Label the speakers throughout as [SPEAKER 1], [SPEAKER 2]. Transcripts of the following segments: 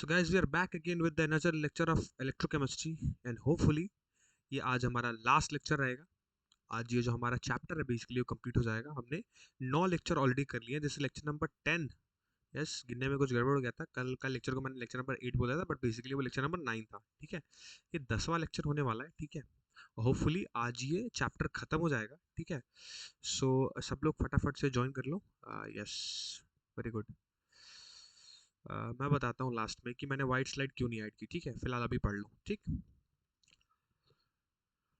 [SPEAKER 1] So guys, we are back again with another lecture of electrochemistry and hopefully ये आज हमारा last lecture रहेगा। आज ये जो हमारा चैप्टर है बेसिकली वो कंप्लीट हो जाएगा। हमने 9 लेक्चर ऑलरेडी कर लिए हैं, जैसे लेक्चर नंबर 10। यस, गिनने में कुछ गड़बड़ हो गया था, कल का लेक्चर को मैंने लेक्चर नंबर 8 बोला था, बट बेसिकली वो लेक्चर नंबर 9 था। ठीक है, ये 10वां लेक्चर होने वाला है। ठीक है, होपफुली आज ये चैप्टर खत्म हो जाएगा। ठीक है, सो सब लोग फटाफट से ज्वाइन कर लो। Yes, very good. मैं बताता हूँ लास्ट में कि मैंने वाइट स्लाइड क्यों नहीं ऐड की। ठीक है, फिलहाल अभी पढ़ लो। ठीक,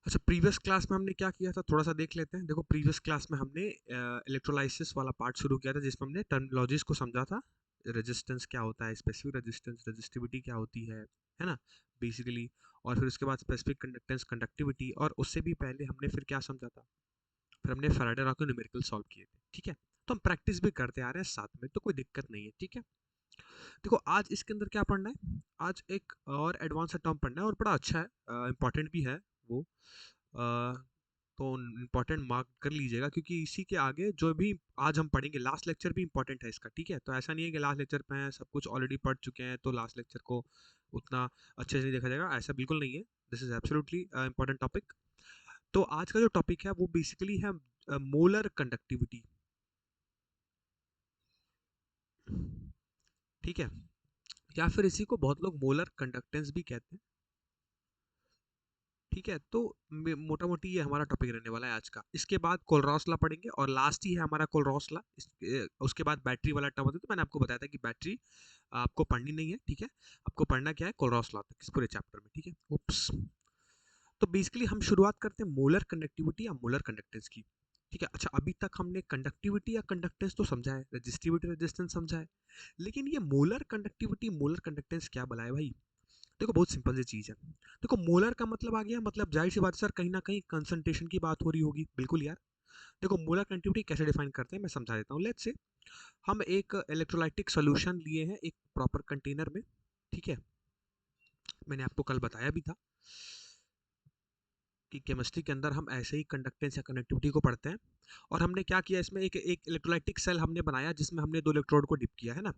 [SPEAKER 1] अच्छा, प्रीवियस क्लास में हमने क्या किया था थोड़ा सा देख लेते हैं। देखो, प्रीवियस क्लास में हमने इलेक्ट्रोलाइसिस वाला पार्ट शुरू किया था, जिसमें हमने टर्मिनोलॉजीज को समझा था। रेजिस्टेंस क्या होता है, स्पेसिफिक रेजिस्टेंस, रेजिस्टिविटी क्या होती है ना, बेसिकली। और फिर उसके बाद स्पेसिफिक कंडक्टेंस, कंडक्टिविटी, और उससे भी पहले हमने फिर क्या समझा था, फिर हमने फैराडे लॉ के न्यूमेरिकल सॉल्व किए थे। ठीक है, तो हम प्रैक्टिस भी करते आ रहे हैं साथ में, तो कोई दिक्कत नहीं है। ठीक है, देखो आज इसके अंदर क्या पढ़ना है, आज एक और एडवांस टर्म पढ़ना है और बड़ा अच्छा है, इंपॉर्टेंट भी है वो। अ, तो इम्पोर्टेंट मार्क कर लीजिएगा, क्योंकि इसी के आगे जो भी आज हम पढ़ेंगे, लास्ट लेक्चर भी इंपॉर्टेंट है इसका। ठीक है, तो ऐसा नहीं है कि लास्ट लेक्चर पे हैं, सब कुछ ऑलरेडी पढ़ चुके हैं तो लास्ट लेक्चर को उतना अच्छे से नहीं देखा जाएगा, ऐसा बिल्कुल नहीं है। This is absolutely important topic. तो आज का जो टॉपिक है वो बेसिकली है मोलर कंडक्टिविटी। ठीक है, या फिर इसी को बहुत लोग मोलर कंडक्टेंस भी कहते हैं। ठीक है, तो मोटा मोटी ये हमारा टॉपिक रहने वाला है आज का। इसके बाद कोलरॉस लॉ पढ़ेंगे और लास्ट ही है हमारा कोलरॉस लॉ। उसके बाद बैटरी वाला टर्म होता है, तो मैंने आपको बताया था कि बैटरी आपको पढ़नी नहीं है। ठीक है, आपको पढ़ना क्या है, कोलरॉस लॉ तक इस पूरे चैप्टर में। ठीक है, उप्स। तो बेसिकली हम शुरुआत करते हैं मोलर कंडक्टिविटी या मोलर कंडक्टेंस की। ठीक है, अच्छा, अभी तक हमने कंडक्टिविटी या कंडक्टेंस तो समझा है, रेजिस्टिविटी रेजिस्टेंस समझा है, लेकिन ये मोलर कंडक्टिविटी मोलर कंडक्टेंस क्या बुलाए भाई। देखो, बहुत सिंपल सी चीज़ है। देखो, मोलर का मतलब आ गया, मतलब जाहिर सी बात है सर, कहीं ना कहीं कंसंट्रेशन की बात हो रही होगी। बिल्कुल यार। देखो, मोलर कंडक्टिविटी कैसे डिफाइन करते हैं मैं समझा देता हूँ। लेट्स से हम एक इलेक्ट्रोलाइटिक सॉल्यूशन लिए हैं एक प्रॉपर कंटेनर में। ठीक है, मैंने आपको कल बताया भी था कि केमिस्ट्री के अंदर हम ऐसे ही कंडक्टेंस या कंडक्टिविटी को पढ़ते हैं। और हमने क्या किया, इसमें एक एक इलेक्ट्रोलाइटिक सेल हमने बनाया जिसमें हमने 2 इलेक्ट्रोड को डिप किया है ना।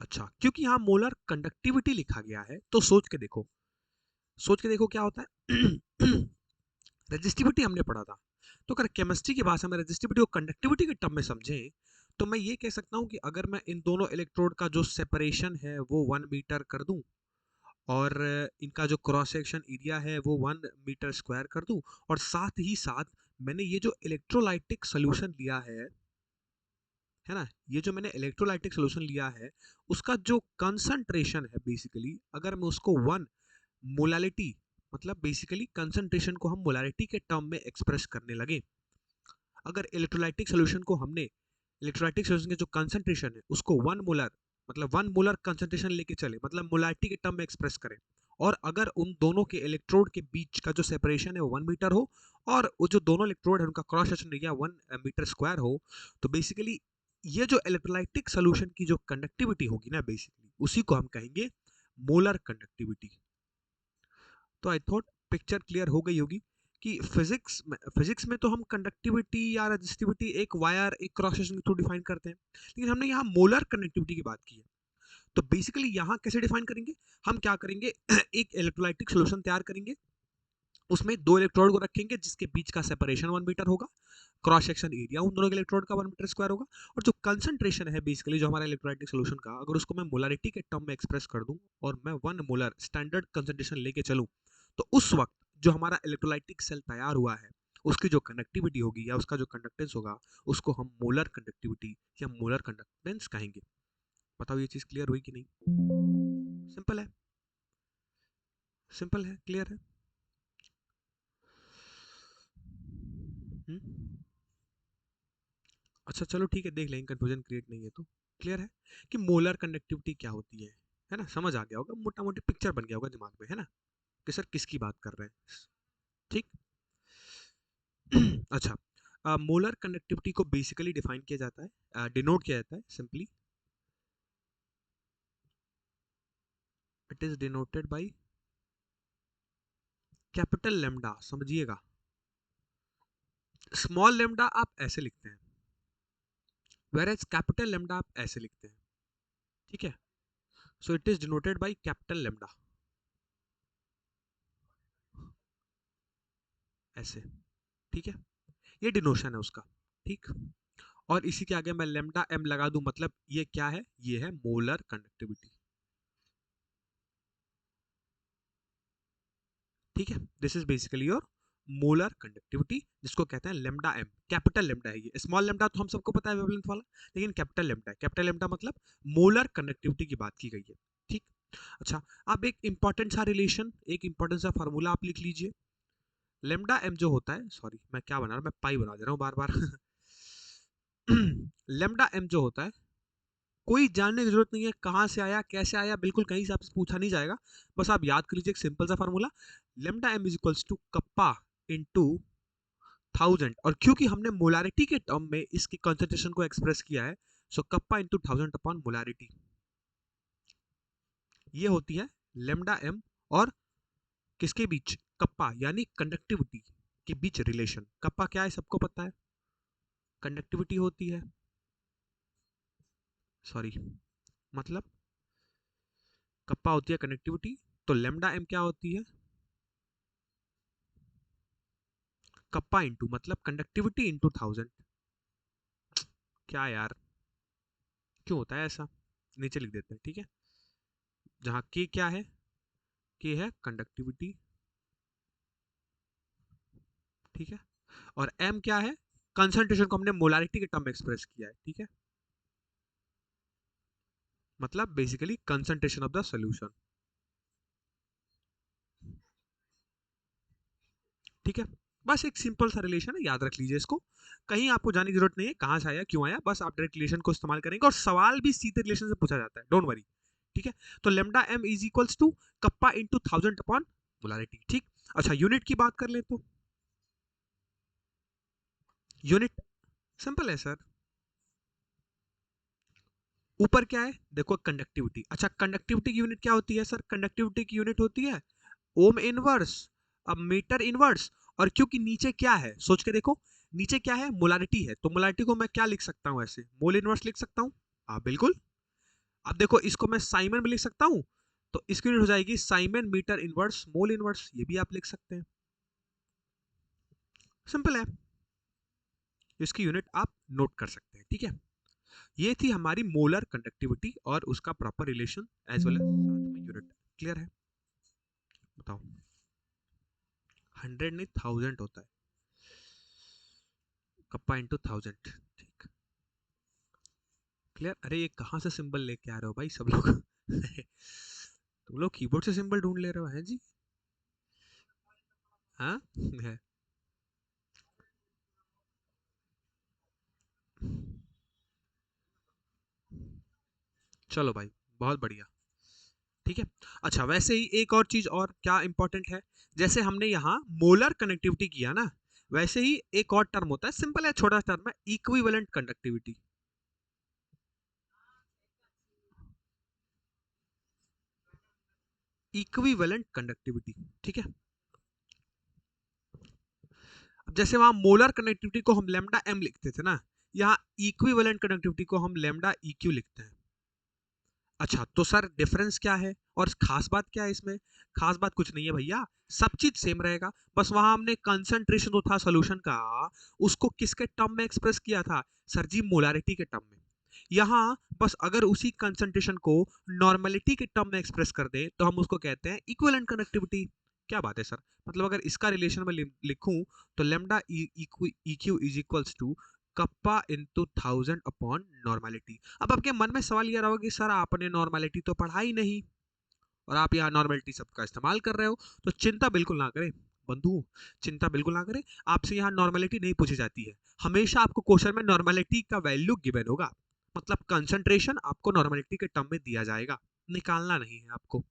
[SPEAKER 1] अच्छा, क्योंकि यहाँ मोलर कंडक्टिविटी लिखा गया है तो सोच के देखो क्या होता है। रेजिस्टिविटी हमने पढ़ा था, तो अगर केमिस्ट्री की भाषा में रेजिस्टिविटी को कंडक्टिविटी के टर्म में समझें, तो मैं ये कह सकता हूँ कि अगर मैं इन दोनों इलेक्ट्रोड का जो सेपरेशन है वो 1 मीटर कर दूं, और इनका जो क्रॉस सेक्शन एरिया है वो 1 मीटर स्क्वायर कर दूं, और साथ ही साथ मैंने ये जो इलेक्ट्रोलाइटिक सोल्यूशन लिया है ना, ये जो मैंने इलेक्ट्रोलाइटिक सोल्यूशन लिया है उसका जो कंसंट्रेशन है, बेसिकली अगर मैं उसको 1 मोलालिटी, मतलब बेसिकली कंसंट्रेशन को हम मोलारिटी के टर्म में एक्सप्रेस करने लगे। अगर इलेक्ट्रोलाइटिक सोल्यूशन को हमने, इलेक्ट्रोलाइटिक सोल्यूशन के जो कंसंट्रेशन है उसको 1 मोलर, मतलब 1 मोलर कंसंट्रेशन लेके चले, मतलब मोलारिटी के टर्म में एक्सप्रेस करें, और अगर उन दोनों के इलेक्ट्रोड के बीच का जो सेपरेशन है वो 1 मीटर हो, और वो जो दोनों इलेक्ट्रोड है उनका cross section area 1 meter square हो, तो बेसिकली ये जो इलेक्ट्रोलाइटिक सोल्यूशन की जो कंडक्टिविटी होगी ना, बेसिकली उसी को हम कहेंगे मोलर कंडक्टिविटी। तो आई थॉट पिक्चर क्लियर हो गई होगी कि फिजिक्स में तो हम कंडक्टिविटी या रेजिस्टिविटी एक वायर, एक क्रॉस सेक्शन के थ्रू डिफाइन करते हैं, लेकिन हमने यहाँ मोलर कंडक्टिविटी की बात की है। तो बेसिकली यहाँ कैसे डिफाइन करेंगे, हम क्या करेंगे, एक इलेक्ट्रोलाइटिक सोल्यूशन तैयार करेंगे, उसमें 2 इलेक्ट्रोड को रखेंगे जिसके बीच का सेपरेशन 1 मीटर होगा, क्रॉस सेक्शन एरिया उन दोनों के इलेक्ट्रोड का 1 मीटर स्क्वायर होगा, और जो कंसंट्रेशन है बेसिकली जो हमारा इलेक्ट्रोलाइटिक सोल्यूशन का, अगर उसको मैं मोलारिटी के टर्म में एक्सप्रेस कर दूं और मैं 1 मोलर स्टैंडर्ड कंसंट्रेशन लेके चलूं, तो उस वक्त जो हमारा इलेक्ट्रोलाइटिक सेल तैयार हुआ है उसकी जो कंडक्टिविटी होगी या उसका जो कंडक्टेंस होगा उसको हम मोलर कंडक्टिविटी या मोलर कंडक्टेंस कहेंगे। बताओ, ये चीज क्लियर हुई कि नहीं? सिंपल है, सिंपल है, क्लियर है। हम्म, अच्छा चलो ठीक है, देख लेंगे, कंफ्यूजन क्रिएट नहीं है तो। क्लियर है कि मोलर कंडक्टिविटी क्या होती है ना, समझ आ गया होगा, मोटा मोटी पिक्चर बन गया होगा दिमाग में, है ना, कि सर किसकी बात कर रहे हैं। ठीक। अच्छा, मोलर कंडक्टिविटी को बेसिकली डिफाइन किया जाता है, डिनोट किया जाता है simply, it is denoted by capital lambda, समझिएगा। स्मॉल लेमडा आप ऐसे लिखते हैं, वेयर एज कैपिटल लेमडा आप ऐसे लिखते हैं। ठीक है, so it is denoted by capital lambda, ऐसे, ठीक है, ये डिनोशन है उसका, ठीक। और इसी के आगे मैं लेमडा एम लगा दूं, मतलब ये क्या है, ये है मोलर कंडक्टिविटी, ठीक है। This is basically your molar conductivity, जिसको कहते हैं लेमडा एम, कैपिटल लेमडा है ये, स्मॉल लेमडा तो हम सबको पता है वेवलेंथ वाला, लेकिन कैपिटल लेमडा है, कैपिटल लेमडा मतलब मोलर कंडक्टिविटी की बात की गई है, ठीक। अच्छा, अब एक इंपॉर्टेंट सा रिलेशन, एक इंपॉर्टेंट सा फार्मूला आप लिख लीजिए। लेमडा एम जो होता है, सॉरी मैं क्या बना रहा हूँ, मैं पाई बना दे रहा हूँ बार बार लेमडा एम जो होता है, कोई जानने की जरूरत नहीं है कहाँ से आया कैसे आया, बिल्कुल कहीं से आपसे पूछा नहीं जाएगा, बस आप याद कर लीजिए एक सिंपल सा formula, lambda M is equals to kappa into 1000, और क्योंकि हमने मोलारिटी के टर्म में इसकी कंसंट्रेशन को एक्सप्रेस किया है, सो कप्पा इनटू 1000 अपॉन मोलारिटी, ये होती है लेमडा एम और किसके बीच, कप्पा यानी कंडक्टिविटी के बीच रिलेशन। कप्पा क्या है सबको पता है, कंडक्टिविटी होती है, सॉरी मतलब कप्पा होती है कंडक्टिविटी, तो लेमडा एम क्या होती है, कप्पा इंटू मतलब कंडक्टिविटी इंटू 1000। क्या यार, क्यों होता है ऐसा, नीचे लिख देते हैं, ठीक है। जहां के क्या है, के है कंडक्टिविटी, ठीक है, और एम क्या है, कंसंट्रेशन को हमने मोलारिटी के टर्म में एक्सप्रेस किया है, ठीक है, मतलब basically concentration of the solution, ठीक है। बस एक सिंपल सा रिलेशन है, याद रख लीजिए इसको, कहीं आपको जाने की जरूरत नहीं है कहां से आया क्यों आया, बस आप डायरेक्ट रिलेशन को इस्तेमाल करेंगे और सवाल भी सीधे रिलेशन से पूछा जाता है, डोंट वरी, ठीक है। तो lambda M is equals to kappa into 1000 upon molarity, ठीक। अच्छा, यूनिट की बात कर ले तो यूनिट सिंपल है सर, ऊपर क्या है देखो कंडक्टिविटी, अच्छा कंडक्टिविटी की यूनिट क्या होती है सर, कंडक्टिविटी की यूनिट होती है ओम इनवर्स, अब मीटर इनवर्स, और क्योंकि नीचे क्या है सोच के देखो, नीचे क्या है मोलारिटी है, तो मोलारिटी को मैं क्या लिख सकता हूं, ऐसे मोल इनवर्स लिख सकता हूं, हाँ बिल्कुल। अब देखो इसको मैं साइमन में लिख सकता हूं, तो इसकी यूनिट हो जाएगी siemens meter inverse mole inverse, ये भी आप लिख सकते हैं, सिंपल है, इसकी यूनिट आप नोट कर सकते हैं, ठीक है। ये थी हमारी मोलर कंडक्टिविटी और उसका proper relation as well as साथ में यूनिट, क्लियर है, बताओ। 100 नहीं 1000 होता है, कप्पा इंटू 1000, ठीक, क्लियर। अरे ये कहाँ से सिंबल लेके आ रहे हो भाई सब लोग तुम लोग कीबोर्ड से सिंबल ढूंढ ले रहे हो हैं जी, हाँ है। चलो भाई, बहुत बढ़िया, ठीक है। अच्छा, वैसे ही एक और चीज और क्या इंपॉर्टेंट है, जैसे हमने यहाँ मोलर कनेक्टिविटी किया ना, वैसे ही एक और टर्म होता है, सिंपल है छोटा टर्म है, इक्विवेलेंट कंडक्टिविटी, इक्विवेलेंट कंडक्टिविटी, ठीक है। अब जैसे वहां मोलर कनेक्टिविटी को हम लेमडा एम लिखते थे ना, यहाँ इक्विवेलेंट कनेक्टिविटी को हम लेमडा इक्यू लिखते हैं। अच्छा तो सर डिफरेंस क्या है और खास बात क्या है इसमें, खास बात कुछ नहीं है भैया, सब चीज सेम रहेगा, बस वहां हमने कंसंट्रेशन जो था सॉल्यूशन का, उसको किसके टर्म में एक्सप्रेस किया था, सर जी मोलारिटी के टर्म में। यहाँ बस अगर उसी कंसंट्रेशन को नॉर्मेलिटी के टर्म में एक्सप्रेस कर दे तो हम उसको कहते हैं इक्विवेलेंट कनेक्टिविटी। क्या बात है सर, मतलब अगर इसका रिलेशन में लिखूं तो lambda eq is equals to kappa into 1000 upon normality. अब आपके मन में सवाल ये रहा होगा कि सर आपने नॉर्मेलिटी तो पढ़ा ही नहीं और आप यहाँ नॉर्मेलिटी शब्द का इस्तेमाल कर रहे हो, तो चिंता बिल्कुल ना करें बंधु, चिंता बिल्कुल ना करें, आपसे यहाँ नॉर्मेलिटी नहीं पूछी जाती है, हमेशा आपको क्वेश्चन में नॉर्मेलिटी का वैल्यू गिवन होगा, मतलब कंसंट्रेशन आपको नॉर्मेलिटी के टर्म में दिया जाएगा, निकालना नहीं है आपको,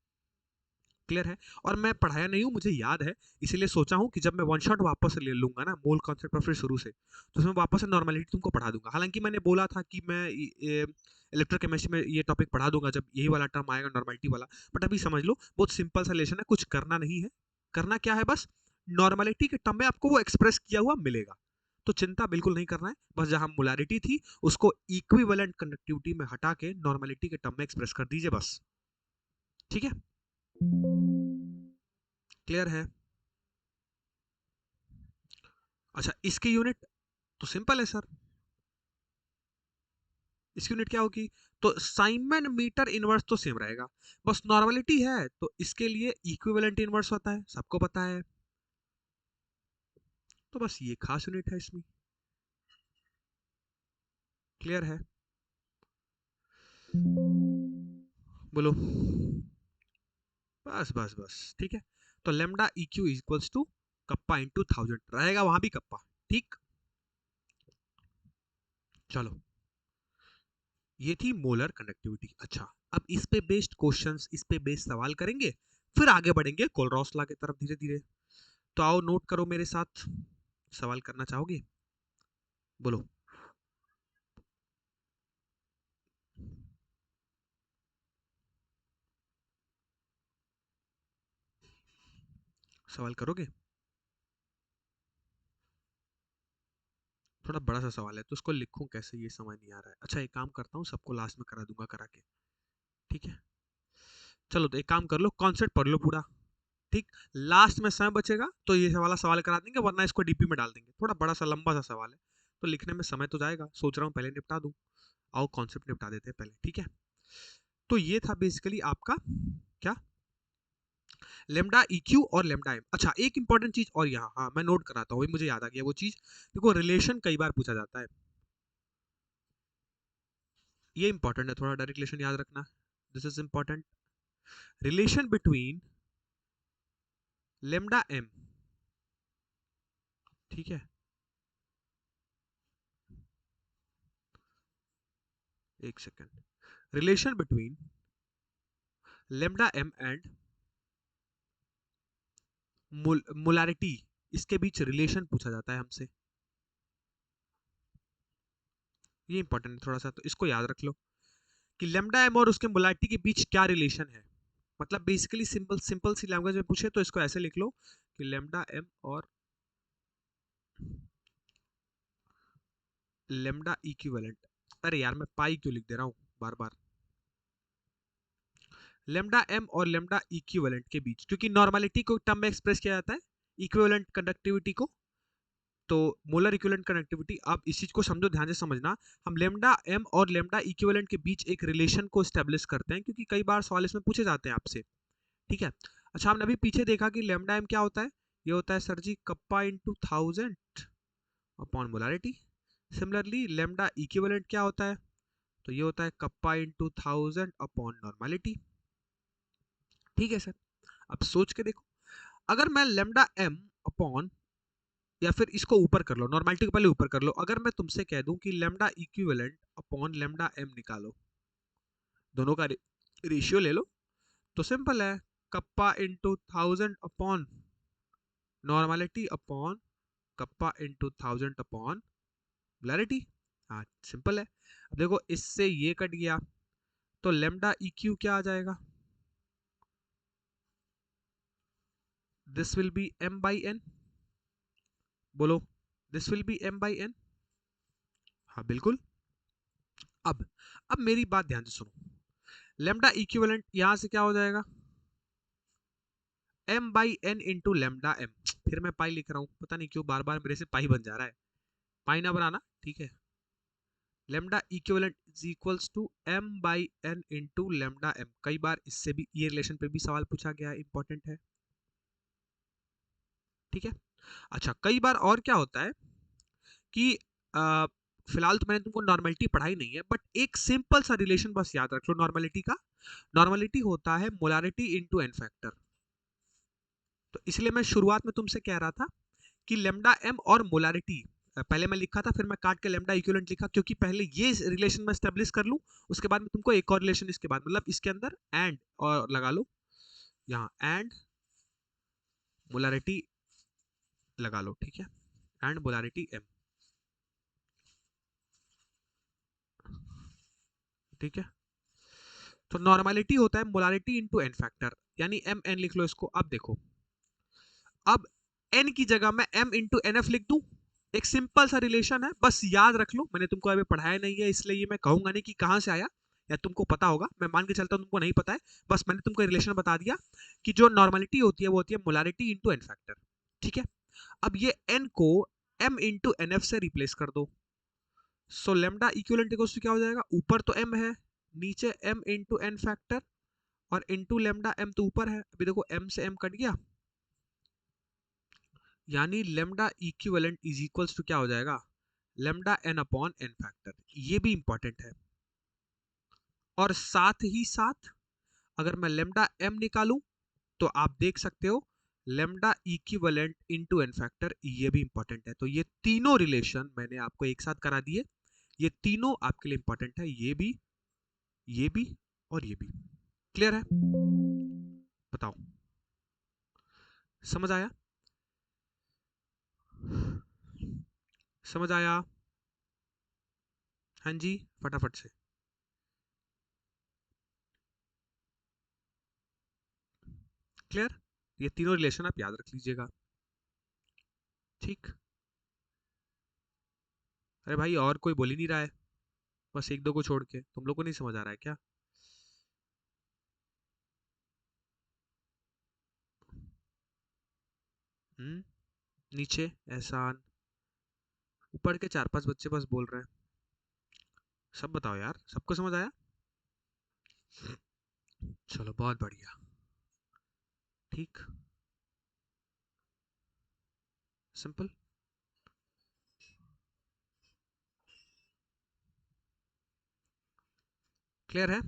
[SPEAKER 1] क्लियर है। और मैं पढ़ाया नहीं हूँ मुझे याद है, इसीलिए सोचा हूँ कि जब मैं वन शॉट वापस से ले लूंगा ना मोल कॉन्सेप्ट पर फिर शुरू से, तो उसमें वापस से नॉर्मेलिटी तुमको पढ़ा दूंगा, हालांकि मैंने बोला था कि मैं इलेक्ट्रोकेमिस्ट्री में ये टॉपिक पढ़ा दूंगा जब यही वाला टर्म आएगा नॉर्मेलिटी वाला, बट अभी समझ लो बहुत सिंपल सा रिलेशन है, कुछ करना नहीं है, करना क्या है बस नॉर्मेलिटी के टर्म में आपको वो एक्सप्रेस किया हुआ मिलेगा, तो चिंता बिल्कुल नहीं करना है, बस जहां मोलारिटी थी उसको इक्विवेलेंट कंडक्टिविटी में हटा के नॉर्मेलिटी के टर्म में एक्सप्रेस कर दीजिए बस, ठीक है, क्लियर है? अच्छा, इसकी यूनिट तो सिंपल है सर, इसकी यूनिट क्या होगी? तो साइमन मीटर इनवर्स तो सेम रहेगा, बस नॉर्मलिटी है तो इसके लिए इक्विवेलेंट इनवर्स होता है, सबको पता है। तो बस ये खास यूनिट है इसमें, क्लियर है? बोलो। बस बस बस ठीक है। तो lambda E Q equals to kappa into 1000 रहेगा, वहां भी कप्पा। ठीक, चलो, ये थी मोलर कंडक्टिविटी। अच्छा, अब इस पे बेस्ड क्वेश्चंस, इस पे बेस्ड सवाल करेंगे, फिर आगे बढ़ेंगे कोलरॉस लॉ की तरफ धीरे धीरे। तो आओ नोट करो मेरे साथ, सवाल करना चाहोगे? बोलो। सवाल करोगे? थोड़ा बड़ा सा सवाल है तो उसको लिखूं कैसे ये समझ नहीं आ रहा है। अच्छा, एक काम करता हूँ, सबको लास्ट में करा दूंगा करा के। ठीक है, चलो तो एक काम कर लो, कॉन्सेप्ट पढ़ लो पूरा। ठीक, लास्ट में समय बचेगा तो ये वाला सवाल करा देंगे, वरना इसको डीपी में डाल देंगे। थोड़ा बड़ा सा लंबा सा सवाल है तो लिखने में समय तो जाएगा, सोच रहा हूँ पहले निपटा दूं। आओ कॉन्सेप्ट निपटा देते हैं पहले, ठीक है? तो ये था बेसिकली आपका क्या, लेमडा इक्यू और लेमडा एम। अच्छा, एक इंपॉर्टेंट चीज और यहाँ, हाँ मैं नोट कराता हूँ, मुझे याद आ गया वो चीज। देखो, रिलेशन कई बार पूछा जाता है, ये इंपॉर्टेंट है, थोड़ा डायरेक्ट रिलेशन याद रखना, this is important. Relation between lambda M, ठीक है, एक second, relation between lambda M and molarity, इसके बीच रिलेशन पूछा जाता है हमसे। ये इंपॉर्टेंट है थोड़ा सा, तो इसको याद रख लो कि लेमडा एम और उसके मोलारिटी के बीच क्या रिलेशन है। मतलब बेसिकली सिंपल सिंपल सी लैंग्वेज में पूछे तो इसको ऐसे लिख लो कि लेमडा एम और लेमडा इक्विवेलेंट, अरे यार मैं पाई क्यों लिख दे रहा हूँ बार बार, लेमडा एम और लेमडा इक्विवेलेंट के बीच, क्योंकि नॉर्मलिटी को टर्म में एक्सप्रेस किया जाता है, इक्विवेलेंट कंडक्टिविटी को। तो मोलर इक्विवेलेंट कंडक्टिविटी, आप इस चीज को समझो, ध्यान से समझना। हम लेमडा एम और लेमडा इक्विवेलेंट के बीच एक रिलेशन को स्टैब्लिश करते हैं, क्योंकि कई बार सवाल इसमें पूछे जाते हैं आपसे। ठीक है, अच्छा, हमने अभी पीछे देखा कि लेमडा एम क्या होता है, ये होता है sir ji kappa into 1000 upon molarity. Similarly lambda equivalent क्या होता है, तो ये होता है कप्पा इंटू 1000 अपॉन नॉर्मलिटी। ठीक है सर, अब सोच के देखो, अगर मैं लेमडा एम अपॉन, या फिर इसको ऊपर कर लो, नॉर्मलिटी को पहले ऊपर कर लो, अगर मैं तुमसे कह दूं कि lambda equivalent upon lambda M निकालो, दोनों का रेशियो ले लो, तो सिंपल है, kappa into 1000 upon normality upon kappa into 1000 upon polarity. हाँ, सिंपल है। अब देखो, इससे ये कट गया तो लेमडा इक्यू क्या आ जाएगा, this will be M by N. बोलो, this will be M by N. हाँ बिल्कुल। अब अब मेरी बात ध्यान से सुनो, लेमडा इक्विवेलेंट यहां से क्या हो जाएगा, M by N into lambda M. फिर मैं पाई लिख रहा हूं, पता नहीं क्यों बार बार मेरे से पाई बन जा रहा है, पाई ना बनाना, ठीक है। Lambda equivalent is equals to M by N into lambda M. कई बार इससे भी, ये रिलेशन पे भी सवाल पूछा गया है, इंपॉर्टेंट है। ठीक है, अच्छा, कई बार और क्या होता है कि फिलहाल तो मैंने तुमको नॉर्मलिटी पढ़ाई नहीं है, बट एक सिंपल सा रिलेशन बस याद रख लो नॉर्मलिटी का। नॉर्मलिटी होता है मोलारिटी इंटू एन फैक्टर। तो इसलिए मैं शुरुआत में तुमसे कह रहा था कि लेमडा एम और मोलारिटी, पहले मैं लिखा था फिर मैं काट के लेमडा इक्विवेलेंट लिखा, क्योंकि पहले ये रिलेशन मैं स्टेब्लिश कर लूं, उसके बाद में तुमको एक और रिलेशन इसके बाद, मतलब इसके अंदर एंड और लगा लो, यहाँ एंड मोलारिटी लगा लो, ठीक है, एंड मोलारिटी एम। ठीक है, तो नॉर्मलिटी होता है मोलारिटी इंटू एन फैक्टर, यानी एम एन लिख लो इसको। अब देखो, अब n की जगह मैं m इंटू एन एफ लिख दूं, एक सिंपल सा रिलेशन है, बस याद रख लो, मैंने तुमको अभी पढ़ाया नहीं है इसलिए ये मैं कहूंगा नहीं कि कहां से आया, या तुमको पता होगा, मैं मान के चलता हूँ तुमको नहीं पता है, बस मैंने तुमको रिलेशन बता दिया कि जो नॉर्मेलिटी होती है वो होती है मोलारिटी इंटू एन फैक्टर। ठीक है, अब ये n को m इंटू एन एफ से रिप्लेस कर दो। So lambda equivalent equals to क्या हो जाएगा, ऊपर तो m है, नीचे m इंटू एन फैक्टर, और इंटू लेमडा m तो ऊपर है, अभी देखो m से m कट गया, यानी lambda equivalent is equals to क्या हो जाएगा, lambda n upon n factor. ये भी इंपॉर्टेंट है। और साथ ही साथ अगर मैं लेमडा m निकालूं तो आप देख सकते हो lambda equivalent into n factor, ये भी इंपॉर्टेंट है। तो ये तीनों रिलेशन मैंने आपको एक साथ करा दिए, ये तीनों आपके लिए इंपॉर्टेंट है, ये भी और ये भी। क्लियर है? बताओ, समझ आया? समझ आया? हाँ जी, फटाफट से। क्लियर? ये तीनों रिलेशन आप याद रख लीजिएगा। ठीक, अरे भाई और कोई बोल ही नहीं रहा है, बस एक दो को छोड़ के। तुम लोग को नहीं समझ आ रहा है क्या? नीचे एहसान, ऊपर के चार पांच बच्चे बस बोल रहे हैं। सब बताओ यार, सबको समझ आया? चलो बहुत बढ़िया। ठीक, सिंपल। क्लियर है?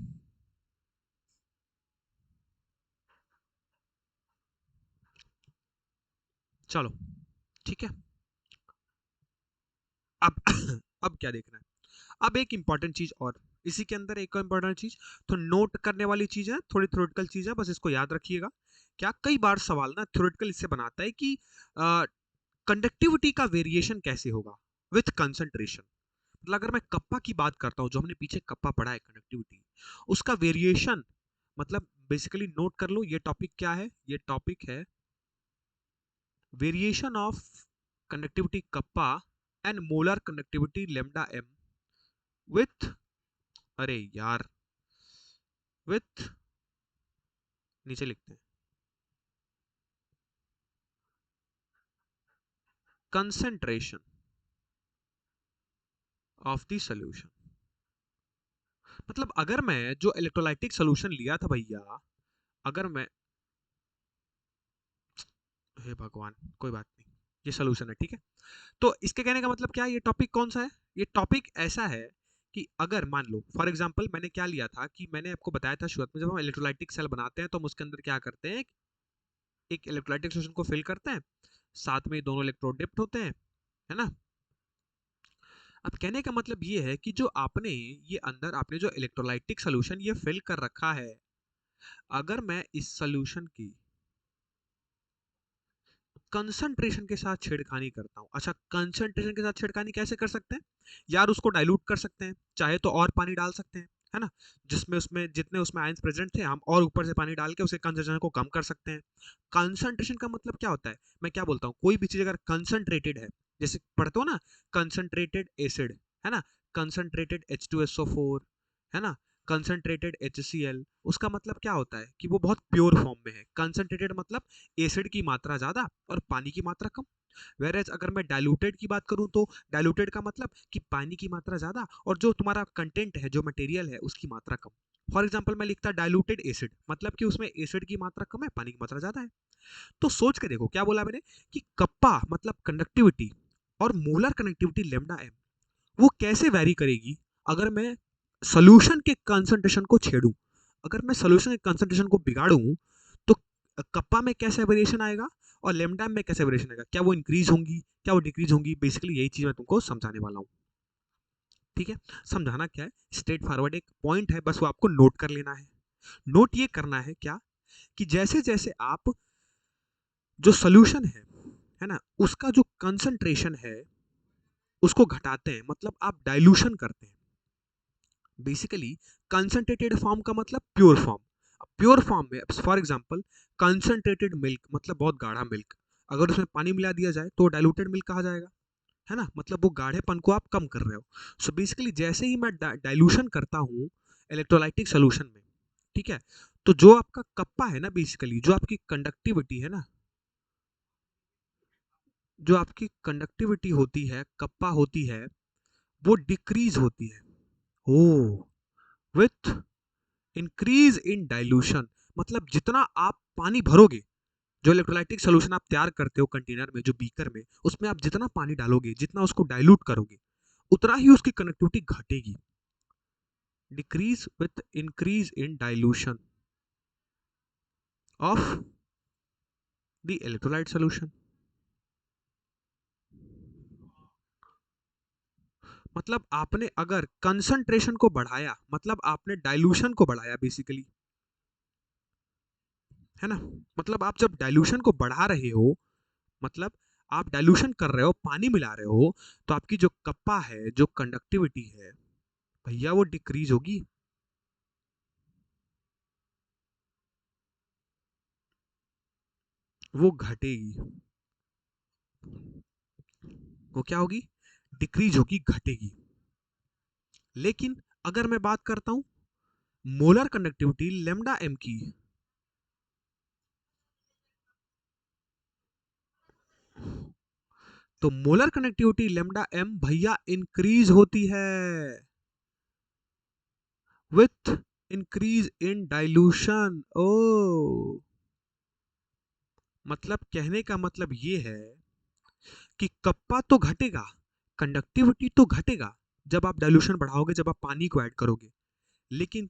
[SPEAKER 1] चलो ठीक है। अब अब क्या देखना है, अब एक इंपॉर्टेंट चीज और, इसी के अंदर एक इंपॉर्टेंट चीज, तो नोट करने वाली चीज है, थोड़ी थ्योरेटिकल चीज है, बस इसको याद रखिएगा। क्या कई बार सवाल ना थ्योरेटिकल इससे बनाता है कि कंडक्टिविटी का वेरिएशन कैसे होगा विथ कंसंट्रेशन। मतलब अगर मैं कप्पा की बात करता हूं, जो हमने पीछे कप्पा पढ़ा है कंडक्टिविटी, उसका वेरिएशन, मतलब बेसिकली नोट कर लो ये टॉपिक क्या है, ये टॉपिक है variation of conductivity kappa and molar conductivity lambda m with, अरे यार, विथ, नीचे लिखते हैं कंसेंट्रेशन ऑफ द सॉल्यूशन। मतलब अगर मैं जो इलेक्ट्रोलाइटिक सॉल्यूशन लिया था भैया, अगर मैं, हे भगवान, कोई बात नहीं, ये सॉल्यूशन है, ठीक है। तो इसके कहने का मतलब क्या है, ये टॉपिक कौन सा है, ये टॉपिक ऐसा है कि अगर मान लो फॉर एग्जांपल मैंने क्या लिया था, कि मैंने आपको बताया था शुरुआत में, जब हम इलेक्ट्रोलाइटिक सेल बनाते हैं तो हम उसके अंदर क्या करते हैं, एक इलेक्ट्रोलाइटिक सॉल्यूशन को फिल करते हैं, साथ में दोनों इलेक्ट्रोड डिप्ट होते हैं, है ना। अब कहने का मतलब ये है कि जो आपने ये अंदर आपने जो इलेक्ट्रोलाइटिक सॉल्यूशन ये फिल कर रखा है, अगर मैं इस सॉल्यूशन की कंसंट्रेशन के साथ छेड़खानी करता हूं, अच्छा कंसंट्रेशन के साथ छेड़खानी कैसे कर सकते हैं यार, उसको डाइल्यूट कर सकते हैं, चाहे तो और पानी डाल सकते हैं, है ना, जिसमें उसमें जितने उसमें आयंस प्रेजेंट थे हम और ऊपर से पानी डाल के उसे कंसंट्रेशन को कम कर सकते हैं। कंसंट्रेशन का मतलब क्या होता है, मैं क्या बोलता हूँ, कोई भी चीज अगर कंसंट्रेटेड है, जैसे पढ़ते हो ना कंसंट्रेटेड एसिड, है ना, कंसंट्रेटेड H2SO4, है ना, कंसंट्रेटेड HCl, उसका मतलब क्या होता है कि वो बहुत प्योर फॉर्म में है। कंसंट्रेटेड मतलब एसिड की मात्रा ज्यादा और पानी की मात्रा कम। वेरेज अगर मैं डाइल्यूटेड की बात करूं तो डाइल्यूटेड का मतलब कि पानी की मात्रा ज्यादा और जो तुम्हारा कंटेंट है, जो मटेरियल है, उसकी मात्रा कम। फॉर एग्जाम्पल मैं लिखता डाइल्यूटेड एसिड, मतलब कि उसमें एसिड की मात्रा कम है, पानी की मात्रा ज्यादा है। तो सोच के देखो क्या बोला मैंने, कि कप्पा मतलब कंडक्टिविटी और मोलर कंडक्टिविटी लेमडा एम, वो कैसे वैरी करेगी अगर मैं सोल्यूशन के कंसंट्रेशन को छेड़ूं, अगर मैं सोल्यूशन के कंसंट्रेशन को बिगाड़ूं, तो कप्पा में कैसे वेरिएशन आएगा और लेमडा में कैसे वेरिएशन आएगा, क्या वो इंक्रीज होंगी, क्या वो डिक्रीज होंगी, बेसिकली यही चीज मैं तुमको समझाने वाला हूँ। ठीक है, समझाना क्या है, स्ट्रेट फॉरवर्ड एक पॉइंट है, बस वो आपको नोट कर लेना है। नोट ये करना है क्या, कि जैसे जैसे आप जो सोल्यूशन है ना, उसका जो कंसंट्रेशन है उसको घटाते हैं, मतलब आप डाइल्यूशन करते हैं। बेसिकली कंसंट्रेटेड फॉर्म का मतलब प्योर फॉर्म, प्योर फॉर्म में फॉर एग्जांपल कंसंट्रेटेड मिल्क मतलब बहुत गाढ़ा मिल्क, अगर उसमें पानी मिला दिया जाए तो डाइल्यूटेड मिल्क कहा जाएगा, है ना, मतलब वो गाढ़ेपन को आप कम कर रहे हो। सो बेसिकली जैसे ही मैं डाइल्यूशन करता हूँ इलेक्ट्रोलाइटिक सोल्यूशन में, ठीक है। तो जो आपका कप्पा है ना, बेसिकली जो आपकी कंडक्टिविटी है ना, जो आपकी कंडक्टिविटी होती है, कप्पा होती है, वो डिक्रीज होती है। ओ, विथ इंक्रीज इन डाइल्यूशन, मतलब जितना आप पानी भरोगे, जो इलेक्ट्रोलाइटिक सोल्यूशन आप तैयार करते हो कंटेनर में, जो बीकर में, उसमें आप जितना पानी डालोगे, जितना उसको डाइल्यूट करोगे, उतना ही उसकी कनेक्टिविटी घटेगी। Decrease with increase in dilution of the electrolyte solution. मतलब आपने अगर कंसंट्रेशन को बढ़ाया, मतलब आपने डाइल्यूशन को बढ़ाया बेसिकली, है ना। मतलब आप जब डाइल्यूशन को बढ़ा रहे हो, मतलब आप डाइल्यूशन कर रहे हो, पानी मिला रहे हो, तो आपकी जो कप्पा है, जो कंडक्टिविटी है भैया, वो डिक्रीज होगी। वो घटेगी। वो क्या होगी? डिक्रीज होगी, घटेगी। लेकिन अगर मैं बात करता हूं मोलर कंडक्टिविटी लेमडा एम की, तो मोलर कंडक्टिविटी लेमडा एम भैया इंक्रीज होती है विथ इंक्रीज इन डाइल्यूशन। ओ, मतलब कहने का मतलब ये है कि कप्पा तो घटेगा, कंडक्टिविटी तो घटेगा जब आप डाइल्यूशन बढ़ाओगे, जब आप पानी को ऐड करोगे, लेकिन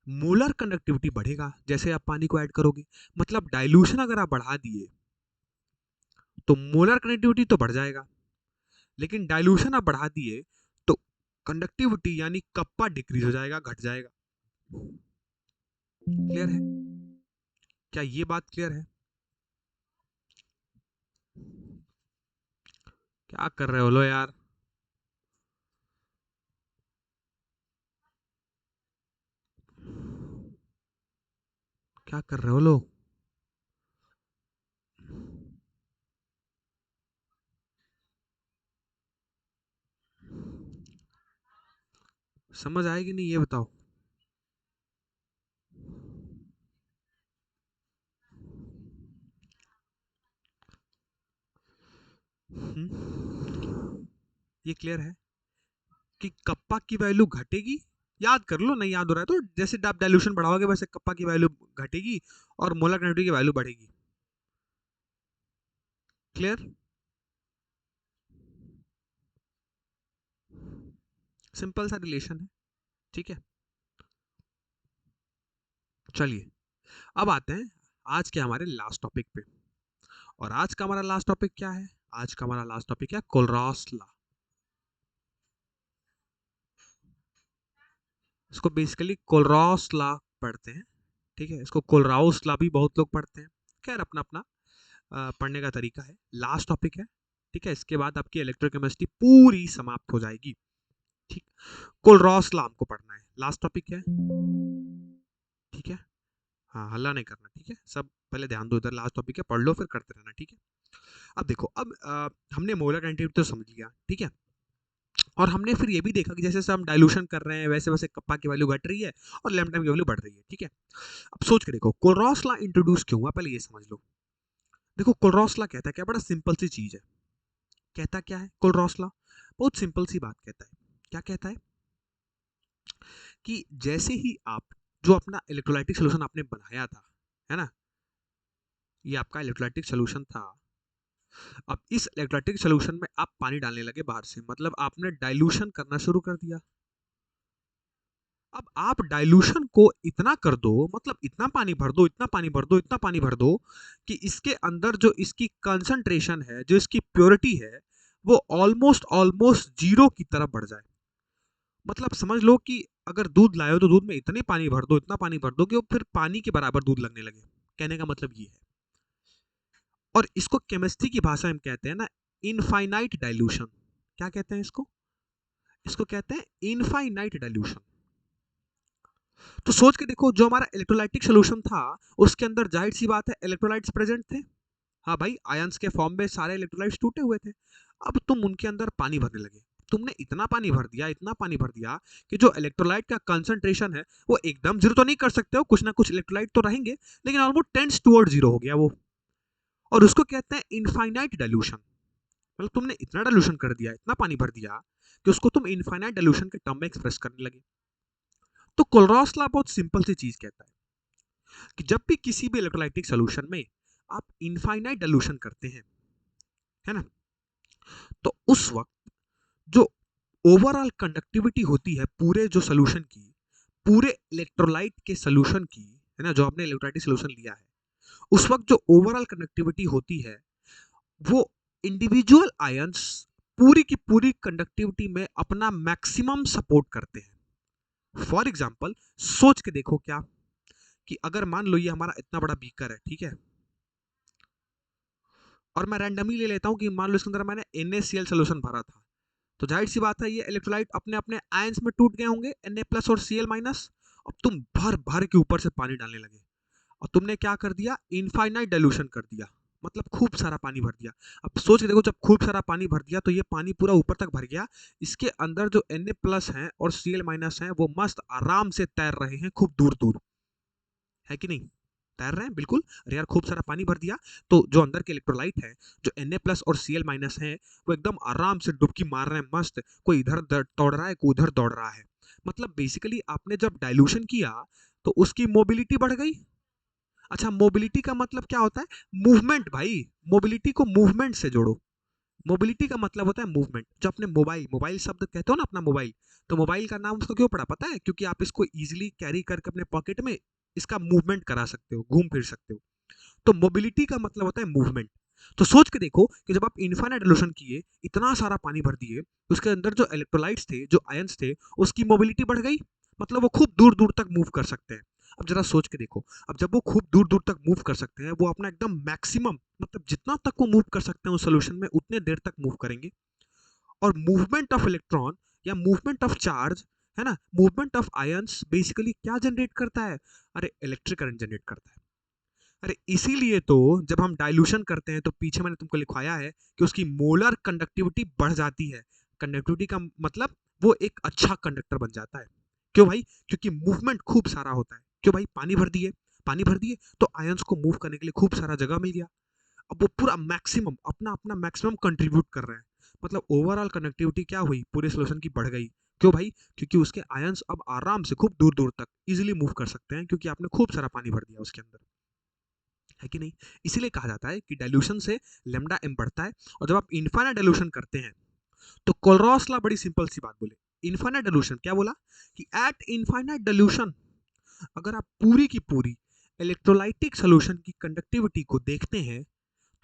[SPEAKER 1] मोलर कंडक्टिविटी बढ़ेगा जैसे आप पानी को ऐड करोगे। मतलब डाइल्यूशन अगर आप बढ़ा दिए तो मोलर कंडक्टिविटी तो बढ़ जाएगा, लेकिन डाइल्यूशन आप बढ़ा दिए तो कंडक्टिविटी यानी कप्पा डिक्रीज हो जाएगा, घट जाएगा। क्लियर है? क्या ये बात क्लियर है? क्या कर रहे हो लो यार? क्या कर रहे हो लो? समझ आएगी नहीं, ये बताओ। ये क्लियर है कि कप्पा की वैल्यू घटेगी। याद कर लो, नहीं याद हो रहा है तो जैसे आप डाइल्यूशन बढ़ाओगे वैसे कप्पा की वैल्यू घटेगी और मोलर कंडक्टिविटी की वैल्यू बढ़ेगी। क्लियर? सिंपल सा रिलेशन है, ठीक है। चलिए, अब आते हैं आज के हमारे लास्ट टॉपिक पे। और आज का हमारा लास्ट टॉपिक क्या है? आज का हमारा लास्ट टॉपिक है कोलरॉस लॉ। इसको बेसिकली कोलरॉस लॉ पढ़ते हैं, ठीक है। इसको कोलराउस लॉ भी बहुत लोग पढ़ते हैं। खैर, अपना अपना पढ़ने का तरीका है। लास्ट टॉपिक है, ठीक है। इसके बाद आपकी इलेक्ट्रोकेमिस्ट्री पूरी समाप्त हो जाएगी, ठीक। कोलरॉस लॉ हमको पढ़ना है, लास्ट टॉपिक है, ठीक है। हाँ, हल्ला नहीं करना, ठीक है। सब पहले ध्यान दो, इधर लास्ट टॉपिक है, पढ़ लो फिर करते रहना, ठीक है। अब देखो, अब हमने मोलर कंडक्टिविटी तो समझ लिया, ठीक है। और हमने फिर ये भी देखा कि जैसे जैसे हम डाइल्यूशन कर रहे हैं वैसे वैसे कप्पा की वैल्यू घट रही है और लैम्ब्डा की वैल्यू बढ़ रही है, ठीक है। अब सोच के देखो कोलरॉस लॉ इंट्रोड्यूस क्यों हुआ, पहले ये समझ लो। देखो कोलरॉस लॉ कहता है क्या, बड़ा सिंपल सी चीज है। कहता क्या है कोलरॉस लॉ? बहुत सिंपल सी बात कहता है। क्या कहता है कि जैसे ही आप जो अपना इलेक्ट्रोलाइटिक सोल्यूशन आपने बनाया था, है ना, ये आपका इलेक्ट्रोलाइटिक सोल्यूशन था। अब इस इलेक्ट्रोलाइटिक सोल्यूशन में आप पानी डालने लगे बाहर से, मतलब आपने डाइल्यूशन करना शुरू कर दिया। अब आप डाइल्यूशन को इतना कर दो, मतलब इतना पानी भर दो, इतना पानी भर दो, इतना पानी भर दो कि इसके अंदर जो इसकी कंसंट्रेशन है, जो इसकी प्योरिटी है, वो ऑलमोस्ट ऑलमोस्ट जीरो की तरफ बढ़ जाए। मतलब समझ लो कि अगर दूध लाए हो तो दूध में इतने पानी भर दो, इतना पानी भर दो कि वो फिर पानी के बराबर दूध लगने लगे। कहने का मतलब ये है। और इसको केमिस्ट्री की भाषा में कहते हैं ना, इनफाइनाइट डाइल्यूशन। क्या कहते हैं इसको? इसको कहते हैं इनफाइनाइट डाइल्यूशन। तो सोच के देखो, जो हमारा इलेक्ट्रोलाइटिक सोल्यूशन था उसके अंदर जाहिर सी बात है इलेक्ट्रोलाइट्स प्रेजेंट थे। हाँ भाई, आयंस के फॉर्म में सारे इलेक्ट्रोलाइट्स टूटे हुए थे। अब तुम उनके अंदर पानी भरने लगे, तुमने इतना पानी भर दिया, इतना पानी भर दिया कि जो इलेक्ट्रोलाइट का कंसंट्रेशन है वो एकदम जीरो तो नहीं कर सकते हो, कुछ ना कुछ इलेक्ट्रोलाइट तो रहेंगे, लेकिन ऑलमोस्ट टेंड्स टुवर्ड जीरो हो गया वो। और उसको कहते हैं इनफाइनाइट डाइल्यूशन। मतलब तुमने इतना डाइल्यूशन कर दिया, इतना पानी भर दिया कि उसको तुम इनफाइनाइट डाइल्यूशन के टर्म में एक्सप्रेस करने लगे। तो कोलरॉस लॉ बहुत सिंपल सी चीज कहता है कि जब भी किसी भी इलेक्ट्रोलाइटिक सोल्यूशन में आप इनफाइनाइट डाइल्यूशन करते हैं, है ना, तो उस वक्त जो ओवरऑल कंडक्टिविटी होती है पूरे जो सोल्यूशन की, पूरे इलेक्ट्रोलाइट के सोल्यूशन की, है ना, जो आपने इलेक्ट्रोलाइटिक सोल्यूशन लिया है, उस वक्त जो ओवरऑल कंडक्टिविटी होती है वो इंडिविजुअल आयंस पूरी की पूरी कंडक्टिविटी में अपना मैक्सिमम सपोर्ट करते हैं। फॉर एग्जाम्पल सोच के देखो क्या, कि अगर मान लो ये हमारा इतना बड़ा बीकर है, ठीक है, और मैं रैंडमली ले लेता हूं कि मान लो इसके अंदर मैंने NaCl सोल्यूशन भरा था, तो जाहिर सी बात है ये इलेक्ट्रोलाइट अपने अपने आयंस में टूट गए होंगे, Na+ और Cl-। अब तुम भर भर के ऊपर से पानी डालने लगे और तुमने क्या कर दिया, इनफाइनाइट डाइल्यूशन कर दिया, मतलब खूब सारा पानी भर दिया। अब सोच के देखो, जब खूब सारा पानी भर दिया तो ये पानी पूरा ऊपर तक भर गया, इसके अंदर जो Na+ हैं और Cl- हैं वो मस्त आराम से तैर रहे हैं खूब दूर दूर, है कि नहीं, तैर रहे हैं बिल्कुल। अरे यार खूब सारा पानी भर दिया तो जो अंदर के इलेक्ट्रोलाइट है, जो Na+ और Cl- है, वो एकदम आराम से डुबकी मार रहे हैं मस्त, कोई इधर दौड़ रहा है, कोई उधर दौड़ रहा है। मतलब बेसिकली आपने जब डाइल्यूशन किया तो उसकी मोबिलिटी बढ़ गई। अच्छा, मोबिलिटी का मतलब क्या होता है, मूवमेंट भाई। मोबिलिटी को मूवमेंट से जोड़ो। मोबिलिटी का मतलब होता है मूवमेंट। जो अपने मोबाइल मोबाइल शब्द कहते हो ना अपना मोबाइल, तो मोबाइल का नाम उसको क्यों पड़ा पता है, क्योंकि आप इसको इजीली कैरी करके अपने पॉकेट में इसका मूवमेंट करा सकते हो, घूम फिर सकते हो। तो मोबिलिटी का मतलब होता है मूवमेंट। तो सोच के देखो कि जब आप इनफाइनाइट डाइल्यूशन किए, इतना सारा पानी भर दिए, उसके अंदर जो इलेक्ट्रोलाइट्स थे, जो आयंस थे, उसकी मोबिलिटी बढ़ गई, मतलब वो खूब दूर दूर तक मूव कर सकते हैं। अब जरा सोच के देखो, अब जब वो खूब दूर दूर तक मूव कर सकते हैं, वो अपना एकदम मैक्सिमम, मतलब जितना तक वो मूव कर सकते हैं उस सोल्यूशन में उतने देर तक मूव करेंगे। और मूवमेंट ऑफ इलेक्ट्रॉन या मूवमेंट ऑफ चार्ज, है ना, मूवमेंट ऑफ आयंस बेसिकली क्या जनरेट करता है, अरे इलेक्ट्रिक करंट जनरेट करता है। अरे इसीलिए तो जब हम डाइल्यूशन करते हैं तो पीछे मैंने तुमको लिखवाया है कि उसकी मोलर कंडक्टिविटी बढ़ जाती है। कंडक्टिविटी का मतलब वो एक अच्छा कंडक्टर बन जाता है। क्यों भाई, क्योंकि मूवमेंट खूब सारा होता है। क्यों भाई, पानी भर दिए तो आयंस को मूव करने के लिए खूब सारा जगह मिल गया। अब वो पूरा मैक्सिमम अपना अपना मैक्सिमम कंट्रीब्यूट कर रहे हैं, मतलब ओवरऑल कनेक्टिविटी क्या हुई, पूरे सोल्यूशन की बढ़ गई। क्यों भाई, क्योंकि उसके आयंस अब आराम से खूब दूर दूर तक इजीली मूव कर सकते हैं, क्योंकि आपने खूब सारा पानी भर दिया उसके अंदर, है कि नहीं। इसीलिए कहा जाता है कि डाइल्यूशन से लेमडा एम बढ़ता है। और जब आप इनफाइनाइट डाइल्यूशन करते हैं तो कोलरॉस लॉ बड़ी सिंपल सी बात बोले। इनफाइनाइट डाइल्यूशन क्या बोला, कि एट इनफाइनाइट डाइल्यूशन अगर आप पूरी की पूरी इलेक्ट्रोलाइटिक सॉल्यूशन की कंडक्टिविटी को देखते हैं,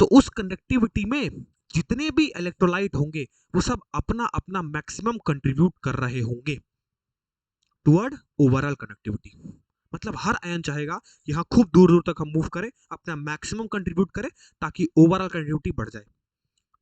[SPEAKER 1] तो उस कंडक्टिविटी में जितने भी इलेक्ट्रोलाइट होंगे वो सब अपना अपना मैक्सिमम कंट्रीब्यूट कर रहे होंगे टुवर्ड ओवरऑल कनेक्टिविटी। मतलब हर आयन चाहेगा कि हाँ खूब दूर दूर तक हम मूव करें, अपना मैक्सिमम कंट्रीब्यूट करें, ताकि ओवरऑल कनेक्टिविटी बढ़ जाए।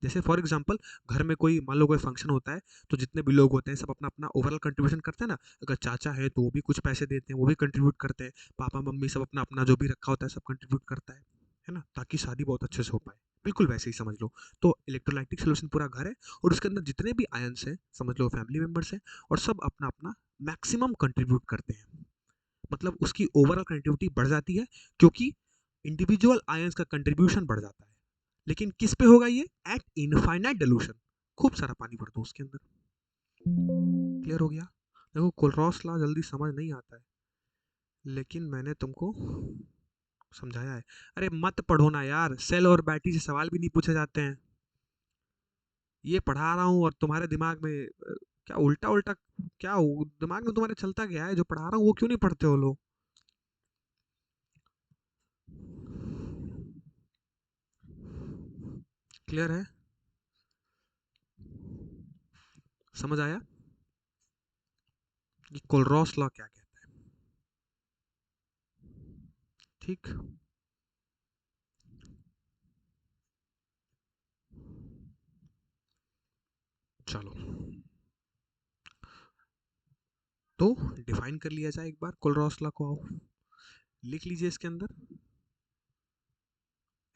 [SPEAKER 1] जैसे फॉर एग्जांपल घर में कोई मान लो कोई फंक्शन होता है, तो जितने भी लोग होते हैं सब अपना अपना ओवरऑल कंट्रीब्यूशन करते हैं ना। अगर चाचा है तो वो भी कुछ पैसे देते हैं, वो भी कंट्रीब्यूट करते हैं, पापा मम्मी सब अपना अपना जो भी रखा होता है सब कंट्रीब्यूट करता है ना, ताकि शादी बहुत अच्छे से हो पाए। बिल्कुल वैसे ही समझ लो। तो इलेक्ट्रोलाइटिक सोल्यूशन पूरा घर है, और उसके अंदर जितने भी आयंस हैं समझ लो फैमिली मेंबर्स हैं, और सब अपना अपना मैक्सिमम कंट्रीब्यूट करते हैं। मतलब उसकी ओवरऑल कनेक्टिविटी बढ़ जाती है, क्योंकि इंडिविजुअल आयंस का कंट्रीब्यूशन बढ़ जाता है। लेकिन किस पे होगा ये, एट इनफाइनाइट डाइल्यूशन। खूब सारा पानी भर दो उसके अंदर। क्लियर हो गया। देखो कोलरॉस लॉ जल्दी समझ नहीं आता है, लेकिन मैंने तुमको समझाया है। अरे मत पढ़ो ना यार, सेल और बैटरी से सवाल भी नहीं पूछे जाते हैं। ये पढ़ा रहा हूँ और तुम्हारे दिमाग में क्या उल्टा उल्टा, क्या दिमाग में तुम्हारे चलता गया है, जो पढ़ा रहा हूँ वो क्यों नहीं पढ़ते हो लोग। क्लियर है, समझ आया कि कोलरॉस लॉ क्या कहता है। ठीक, चलो तो डिफाइन कर लिया जाए एक बार कोलरॉस लॉ को। आओ लिख लीजिए इसके अंदर,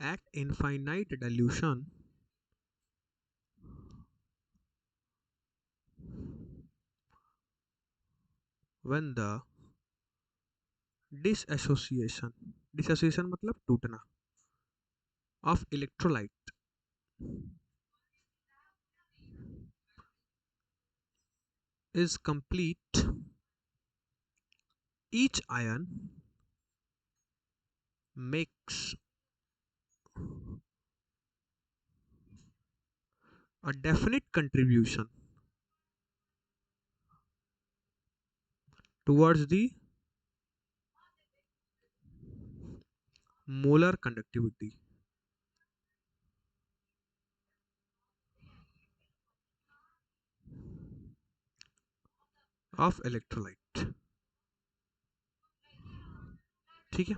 [SPEAKER 1] eight infinite dilution when the dissociation मतलब टूटना of electrolyte is complete, each ion makes a definite contribution towards the molar conductivity of electrolyte. ठीक है,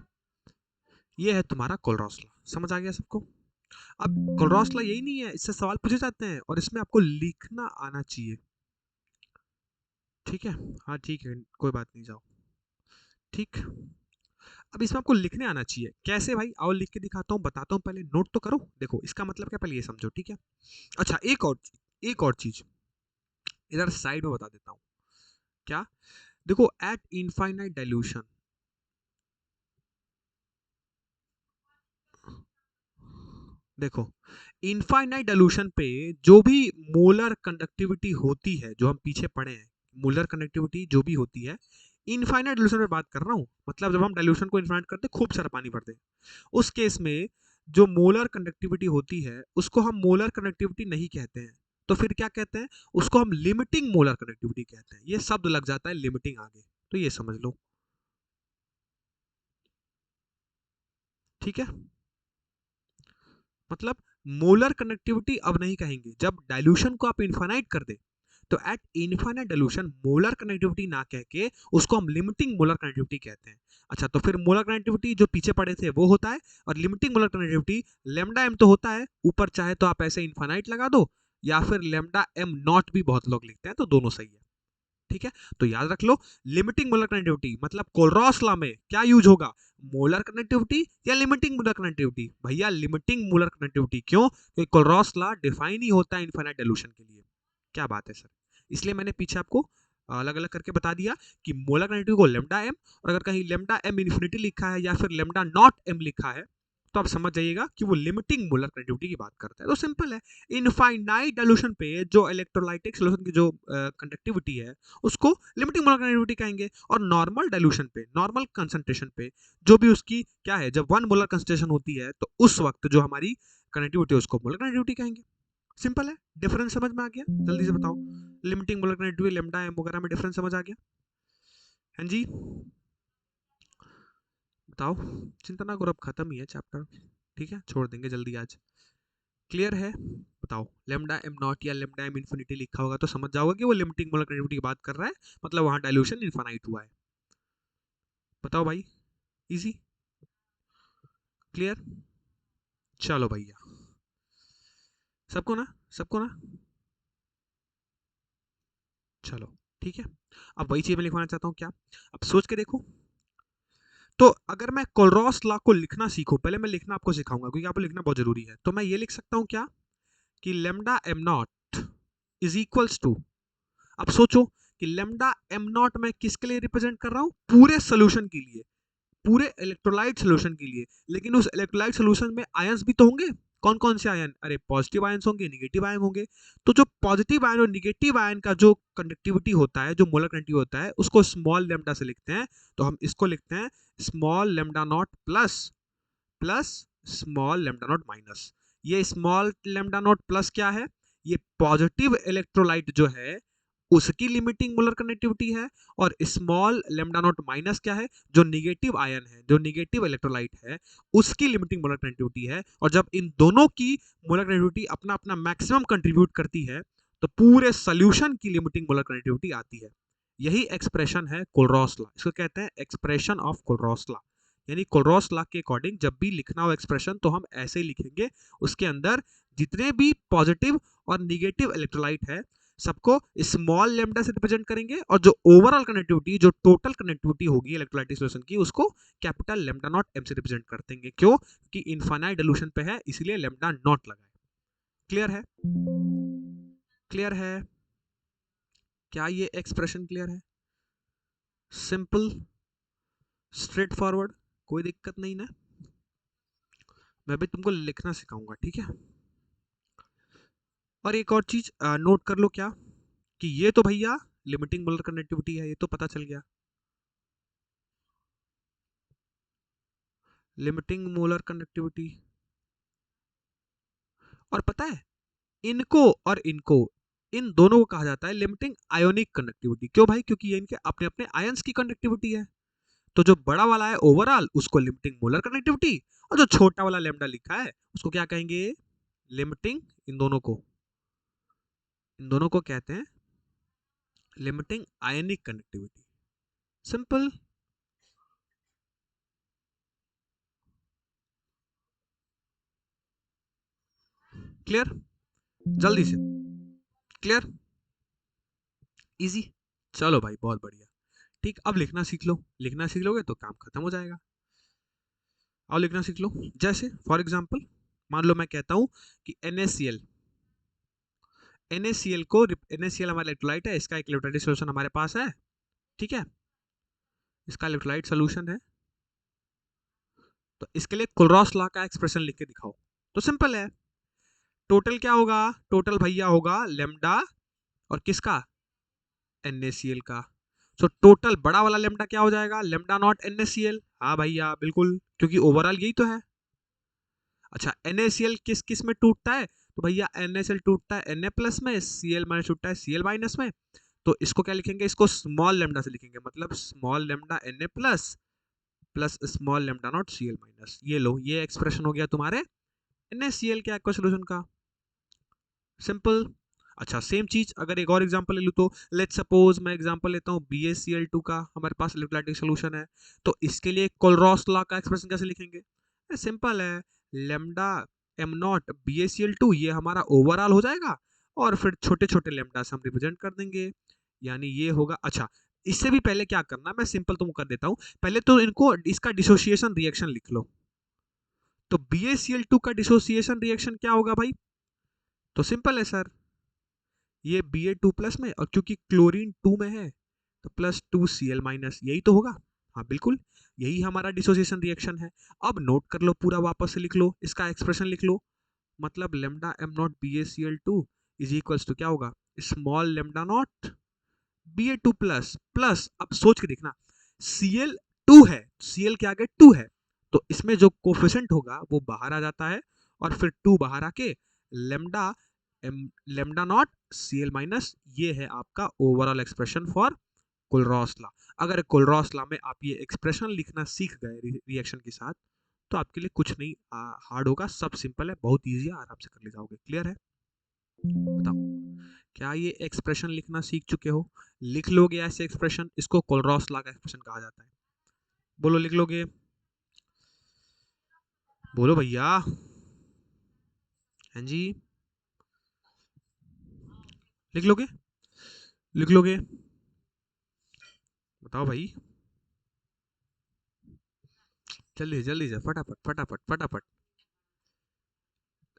[SPEAKER 1] ये है तुम्हारा कोलरॉस लॉ। समझ आ गया सबको? अब कोलरॉस लॉ यही नहीं है, इससे सवाल पूछे जाते हैं और इसमें आपको लिखना आना चाहिए। ठीक है, हाँ ठीक है, कोई बात नहीं, जाओ। ठीक, अब इसमें आपको लिखने आना चाहिए। कैसे भाई? आओ लिख के दिखाता हूँ, बताता हूँ, पहले नोट तो करो। देखो इसका मतलब क्या, पहले ये समझो। ठीक है, अच्छा एक और चीज इधर साइड में बता देता हूँ। क्या? देखो एट इनफाइनाइट डाइल्यूशन, देखो इनफाइनाइट डाइल्यूशन पे जो भी मोलर कंडक्टिविटी होती है, जो हम पीछे पढ़े हैं, मोलर कंडक्टिविटी जो भी होती है, इनफाइनाइट डाइल्यूशन पे बात कर रहा हूँ। मतलब जब हम डाइल्यूशन को इनफाइनाइट करते हैं, खूब सारा पानी भरते हैं, उस केस में जो मोलर कंडक्टिविटी होती है उसको हम मोलर कंडक्टिविटी नहीं कहते हैं। तो फिर क्या कहते हैं? उसको हम लिमिटिंग मोलर कंडक्टिविटी कहते हैं। ये शब्द लग जाता है लिमिटिंग आगे, तो ये समझ लो। ठीक है, मतलब मोलर कंडक्टिविटी अब नहीं कहेंगे। जब डाइल्यूशन को आप इनफाइनाइट कर दे तो eight infinite dilution molar conductivity ना कह के उसको हम लिमिटिंग मोलर कंडक्टिविटी कहते हैं। अच्छा, तो फिर मोलर कंडक्टिविटी जो पीछे पड़े थे वो होता है, और limiting molar conductivity lambda m तो होता है ऊपर, चाहे तो आप ऐसे इनफाइनाइट लगा दो या फिर लेमडा एम नॉट भी बहुत लोग लिखते हैं, तो दोनों सही है। ठीक है, तो याद रख लो, लिमिटिंग मोलर कनेक्टिविटी मतलब कोलरॉस लॉ में क्या यूज होगा? मोलर कनेक्टिविटी या लिमिटिंग मोलर कनेक्टिविटी? भैया लिमिटिंग मोलर कनेक्टिविटी। क्यों? क्योंकि कोलरॉस लॉ डिफाइन ही होता है इनफाइनाइट डाइल्यूशन के लिए। क्या बात है सर? इसलिए मैंने पीछे आपको अलग अलग करके बता दिया कि मोलर कनेक्टिविटी को लेमडा एम, और अगर कहीं लेमडा एम इन्फिनिटी लिखा है या फिर लेमडा नॉट एम लिखा है तो आप समझ जाइएगा कि वो लिमिटिंग मोलर कनेक्टिविटी की बात करता है। तो सिंपल है, इनफाइनाइट डाइल्यूशन पे जो इलेक्ट्रोलाइटिक सॉल्यूशन की जो कंडक्टिविटी है उसको लिमिटिंग मोलर कनेक्टिविटी कहेंगे, और नॉर्मल डाइल्यूशन पे, नॉर्मल कंसंट्रेशन पे जो भी उसकी क्या है, जब 1 मोलर कंसंट्रेशन होती है तो उस वक्त जो हमारी कनेक्टिविटी है उसको मोलर कनेक्टिविटी कहेंगे। सिंपल है, डिफरेंस समझ में आ गया? जल्दी से बताओ, limiting molar connectivity lambda m वगैरह में डिफरेंस समझ आ गया? हाँ जी, बताओ। चिंता ना करो, अब खत्म ही है चैप्टर। ठीक है, छोड़ देंगे जल्दी आज। क्लियर है? बताओ, लेमडा एम नॉट या लेमडा एम इन्फिनिटी लिखा होगा तो समझ जाओगे कि वो लिमिटिंग मोलर कनेक्टिविटी की बात कर रहा है, मतलब वहां डाइल्यूशन इनफाइनाइट हुआ है। बताओ भाई, इजी? क्लियर? चलो भैया, सबको ना, सबको ना, चलो ठीक है। अब वही चीज मैं लिखवाना चाहता हूँ। क्या? अब सोच के देखो, तो अगर मैं कोलरॉस लॉ को लिखना सीखूं, पहले मैं लिखना आपको सिखाऊंगा क्योंकि आपको लिखना बहुत जरूरी है, तो मैं ये लिख सकता हूं क्या, कि lambda m naught is equals to, अब सोचो कि लेमडा एम नॉट मैं किसके लिए रिप्रेजेंट कर रहा हूं? पूरे सोल्यूशन के लिए, पूरे इलेक्ट्रोलाइट सोल्यूशन के लिए। लेकिन उस इलेक्ट्रोलाइट सोल्यूशन में आयंस भी तो होंगे। कौन कौन से आयन? अरे पॉजिटिव आयंस होंगे, निगेटिव आयन होंगे। तो जो पॉजिटिव आयन और निगेटिव आयन का जो कंडक्टिविटी होता है, जो मोलर कंडक्टिविटी होता है, उसको स्मॉल लेमडा से लिखते हैं। तो हम इसको लिखते हैं small lambda not plus, plus small lambda not minus. ये स्मॉल लेमडा नॉट प्लस क्या है? ये पॉजिटिव इलेक्ट्रोलाइट जो है उसकी लिमिटिंग मोलर कनेक्टिविटी है, और स्मॉल लेमडा नॉट माइनस क्या है? जो निगेटिव आयन है, जो निगेटिव इलेक्ट्रोलाइट है, उसकी लिमिटिंग मोलर कनेक्टिविटी है। और जब इन दोनों की मोलर कनेक्टिविटी अपना अपना मैक्सिमम कंट्रीब्यूट करती है तो पूरे सोल्यूशन की लिमिटिंग मोलर कनेक्टिविटी आती है। यही एक्सप्रेशन है कोलरॉस लॉ, इसको कहते हैं एक्सप्रेशन ऑफ कोलरॉस लॉ। यानी कोलरॉस लॉ के अकॉर्डिंग जब भी लिखना हो एक्सप्रेशन तो हम ऐसे ही लिखेंगे, उसके अंदर जितने भी पॉजिटिव और निगेटिव इलेक्ट्रोलाइट है सबको स्मॉल लेमडा से रिप्रेजेंट करेंगे, और जो ओवरऑल कनेक्टिविटी, जो टोटल कनेक्टिविटी होगी इलेक्ट्रोलाइटिक सॉल्यूशन की, उसको कैपिटल लेमडा नॉट एम से रिप्रेजेंट कर देंगे। क्यों? क्योंकि इनफाइनाइट डाइल्यूशन पे है, इसलिए लेमडा नॉट लगा है। क्लियर है? क्लियर है? क्या ये एक्सप्रेशन क्लियर है? सिंपल, स्ट्रेट फॉरवर्ड, कोई दिक्कत नहीं ना। मैं भी तुमको लिखना सिखाऊंगा, ठीक है। और एक और चीज नोट कर लो, क्या कि ये तो भैया लिमिटिंग मोलर कनेक्टिविटी है, ये तो पता चल गया। लिमिटिंग मोलर कनेक्टिविटी, और पता है इनको और इनको, इन दोनों को कहा जाता है लिमिटिंग आयोनिक कनेक्टिविटी। क्यों भाई? क्योंकि ये इनके अपने अपने आयंस की कनेक्टिविटी है। तो जो बड़ा वाला है ओवरऑल, उसको लिमिटिंग मोलर कनेक्टिविटी, और जो छोटा वाला लेमडा लिखा है उसको क्या कहेंगे? लिमिटिंग। इन दोनों को कहते हैं लिमिटिंग आयनिक कनेक्टिविटी। सिंपल। क्लियर? जल्दी से क्लियर, इजी। चलो भाई, बहुत बढ़िया। ठीक, अब लिखना सीख लो। लिखना सीख लोगे तो काम खत्म हो जाएगा। और लिखना सीख लो। जैसे फॉर एग्जांपल, मान लो मैं कहता हूं कि NaCl, NaCl को, NaCl हमारा इलेक्ट्रोलाइट है, इसका एक इलेक्ट्रोलाइट सॉल्यूशन हमारे पास है, ठीक है। इसका इलेक्ट्रोलाइट सॉल्यूशन है, तो इसके लिए क्लोरॉस लॉ का एक्सप्रेशन लिख के दिखाओ। तो सिंपल है। टोटल क्या होगा? टोटल भैया होगा लेमडा, और किसका? NaCl का। सो टोटल बड़ा वाला लेमडा क्या हो जाएगा? Lambda naught NaCl। हाँ भैया बिल्कुल, क्योंकि ओवरऑल यही तो है। अच्छा, NaCl किस किस में टूटता है? तो भैया NaCl टूटता है Na प्लस में, Cl माइनस टूटता है Cl माइनस में। तो इसको क्या लिखेंगे? इसको स्मॉल लेमडा से लिखेंगे, मतलब small lambda Na plus plus small lambda not Cl minus. ये लो, ये एक्सप्रेशन हो गया तुम्हारे NaCl के एक्वा सोल्यूशन का। सिंपल। अच्छा, सेम चीज अगर एक और एग्जांपल ले लूँ तो लेट्स सपोज मैं एग्जांपल लेता हूँ BaCl2 का, हमारे पास इलेक्ट्रोलाइटिक सॉल्यूशन है। तो इसके लिए कोलरॉस लॉ का एक्सप्रेशन कैसे लिखेंगे? सिंपल है, लेमडा एम नॉट BaCl2, ये हमारा ओवरऑल हो जाएगा, और फिर छोटे छोटे लेमडा से हम रिप्रेजेंट कर देंगे, यानी ये होगा। अच्छा, इससे भी पहले क्या करना, मैं सिंपल तुमको कर देता हूँ। पहले तो इनको, इसका डिसोसिएशन रिएक्शन लिख लो। तो BaCl2 का डिसोसिएशन रिएक्शन क्या होगा भाई? तो सिंपल है सर, ये Ba2 प्लस में, और क्योंकि क्लोरीन 2 में है तो +2Cl माइनस, यही तो होगा। हाँ बिल्कुल, यही हमारा डिसोसिएशन रिएक्शन है। अब नोट कर लो, पूरा वापस से लिख लो, इसका एक्सप्रेशन लिख लो। मतलब lambda m naught BaCl2 is equals to क्या होगा? Small lambda naught Ba2 plus plus, अब सोच के देखना, Cl2 है, Cl के आगे 2 है, तो इसमें जो कोफिशिएंट होगा वो बाहर आ जाता है, और फिर 2 बाहर आके lambda lambda naught Cl minus, ये है आपका ओवरऑल एक्सप्रेशन फॉर कोलरॉस लॉ। अगर कोलरॉस लॉ में आप ये एक्सप्रेशन लिखना सीख गए रिएक्शन के साथ, तो आपके लिए कुछ नहीं हार्ड होगा, सब सिंपल है, बहुत इजी है, आराम से कर ले जाओगे। क्लियर है? बताओ, क्या ये एक्सप्रेशन लिखना सीख चुके हो? लिख लोगे ऐसे एक्सप्रेशन, इसको कोलरॉस लॉ का एक्सप्रेशन कहा जाता है। बोलो, लिख लोगे? बोलो भैया। हाँ जी, लिख लोगे? लिख लोगे? बताओ भाई, जल्दी जल्दी से, फटाफट फटाफट फटाफट।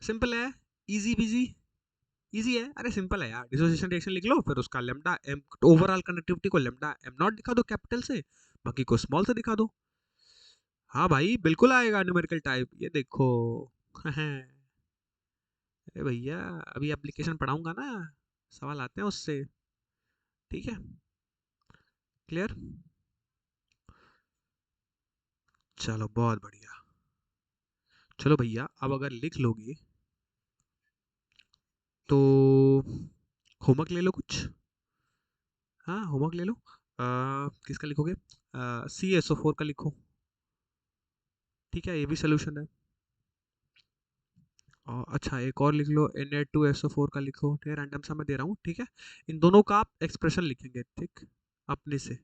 [SPEAKER 1] सिंपल है, इजी बिजी, इजी है, अरे सिंपल है यार। डिसोसिएशन रिएक्शन लिख लो, फिर उसका लेमडा एम, ओवरऑल कनेक्टिविटी को लेमडा एम नॉट दिखा दो कैपिटल से, बाकी को स्मॉल से दिखा दो। हाँ भाई बिल्कुल आएगा न्यूमेरिकल टाइप, ये देखो। अरे भैया, अभी एप्लीकेशन पढ़ाऊंगा ना, सवाल आते हैं उससे, ठीक है। क्लियर? चलो बहुत बढ़िया। चलो भैया, अब अगर लिख लोगे तो होमवर्क ले लो कुछ। हाँ होमवर्क ले लो। किसका लिखोगे? CaSO4 का लिखो, ठीक है, ये भी सोल्यूशन है। और अच्छा, एक और लिख लो, Na2SO4 का लिखो, ठीक है, रैंडम सा मैं दे रहा हूँ, ठीक है। इन दोनों का आप एक्सप्रेशन लिखेंगे, ठीक, अपने से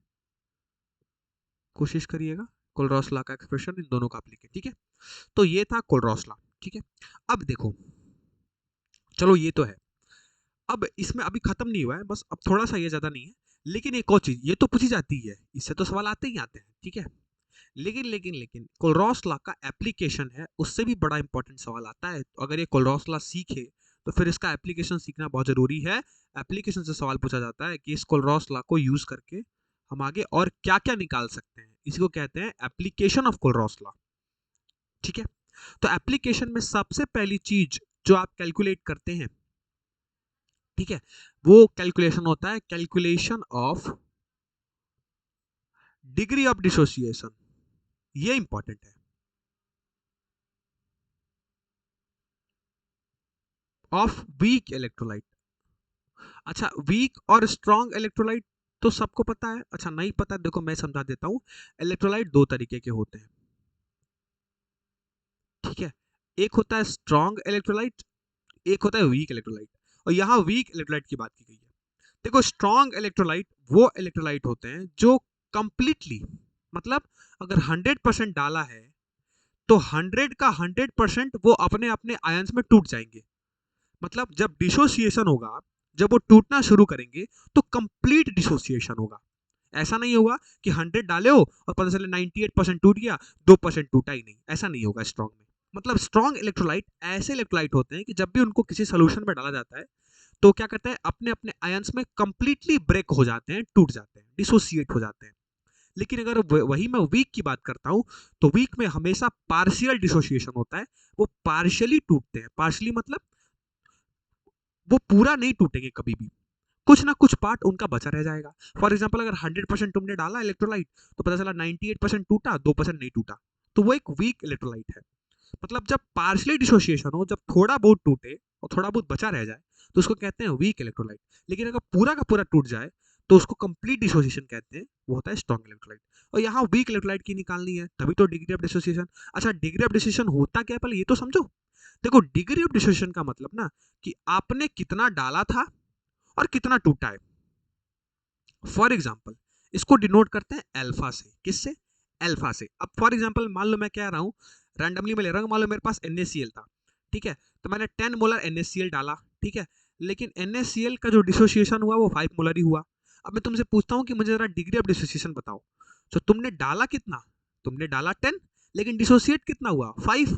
[SPEAKER 1] कोशिश करिएगा। कोलरॉस लॉ का एक्सप्रेशन इन दोनों का आप लिखें, ठीक है। तो ये था कोलरॉस लॉ, ठीक है। अब देखो, चलो ये तो है, अब इसमें अभी खत्म नहीं हुआ है, बस अब थोड़ा सा, ये ज्यादा नहीं है। लेकिन एक और चीज, ये तो पूछी जाती है, इससे तो सवाल आते ही आते हैं, ठीक है। लेकिन कोलरॉस लॉ का एप्लीकेशन है, उससे भी बड़ा इंपॉर्टेंट सवाल आता है। तो अगर ये कोलरॉस लॉ सीखे तो फिर इसका एप्लीकेशन सीखना बहुत जरूरी है। एप्लीकेशन से सवाल पूछा जाता है कि इस कोलरॉस लॉ को यूज करके हम आगे और क्या क्या निकाल सकते हैं, इसी को कहते हैं एप्लीकेशन ऑफ कोलरॉस लॉ। ठीक है, तो एप्लीकेशन में सबसे पहली चीज जो आप कैलकुलेट करते हैं, ठीक है, वो कैलकुलेशन होता है calculation of degree of dissociation. ये इंपॉर्टेंट है, ऑफ वीक इलेक्ट्रोलाइट। अच्छा, वीक और स्ट्रॉन्ग इलेक्ट्रोलाइट तो सबको पता है। अच्छा, नहीं पता, देखो मैं समझा देता हूं। इलेक्ट्रोलाइट दो तरीके के होते हैं, ठीक है, एक होता है स्ट्रॉन्ग इलेक्ट्रोलाइट, एक होता है वीक इलेक्ट्रोलाइट। और यहाँ वीक इलेक्ट्रोलाइट की बात की गई है। देखो, स्ट्रॉन्ग इलेक्ट्रोलाइट वो इलेक्ट्रोलाइट होते हैं जो कंप्लीटली, मतलब अगर 100% डाला है तो 100 का 100% वो अपने अपने आयंस में टूट जाएंगे। मतलब जब डिसोसिएशन होगा, जब वो टूटना शुरू करेंगे तो कंप्लीट डिसोसिएशन होगा। ऐसा नहीं होगा कि 100 डाले हो और पता चले 98% टूट गया, 2% टूटा ही नहीं, ऐसा नहीं होगा स्ट्रॉन्ग में। मतलब स्ट्रॉन्ग इलेक्ट्रोलाइट ऐसे इलेक्ट्रोलाइट होते हैं कि जब भी उनको किसी सोल्यूशन में डाला जाता है तो क्या करते हैं, अपने अपने आयंस में कंप्लीटली ब्रेक हो जाते हैं, टूट जाते हैं, डिसोसिएट हो जाते हैं। लेकिन अगर वही मैं वीक की बात करता हूं तो वीक में हमेशा पार्शियल डिसोसिएशन होता है। वो पार्शियली टूटते हैं, पार्शियली मतलब वो पूरा नहीं टूटेंगे कभी भी, कुछ ना कुछ पार्ट उनका बचा रह जाएगा। फॉर एग्जाम्पल, अगर 100% तुमने डाला इलेक्ट्रोलाइट तो पता चला 98% टूटा, 2% नहीं टूटा, तो वो एक वीक इलेक्ट्रोलाइट है। मतलब जब पार्शियली डिसोसिएशन हो, जब थोड़ा बहुत टूटे और थोड़ा बहुत बचा रह जाए तो उसको कहते हैं वीक इलेक्ट्रोलाइट। लेकिन अगर पूरा का पूरा टूट जाए तो उसको कंप्लीट डिसोसिएशन कहते हैं, वो होता है स्ट्रॉन्ग इलेक्ट्रोलाइट। और यहाँ वीक इलेक्ट्रोलाइट की निकालनी है, तभी तो डिग्री ऑफ डिसोसिएशन। अच्छा, डिग्री ऑफ डिसोसिएशन होता क्या है पहले ये तो समझो। देखो, डिग्री ऑफ डिसोसिएशन का मतलब ना कि आपने कितना डाला था और कितना टूटा है। फॉर एग्जाम्पल, इसको डिनोट करते हैं अल्फा से। किससे? अल्फा से। अब फॉर एग्जाम्पल मान लो मैं कह रहा हूं, रैंडमली मैं ले रहा हूं, मान लो मेरे पास NaCl था, ठीक है, तो मैंने 10 मोलर NaCl डाला, ठीक है, लेकिन NaCl का जो डिसोसिएशन हुआ वो 5 मोलर ही हुआ। अब मैं तुमसे पूछता हूं कि मुझे जरा डिग्री ऑफ डिसोसिएशन बताओ। तो तुमने डाला कितना? तुमने डाला 10, लेकिन डिसोसिएट कितना हुआ? 5।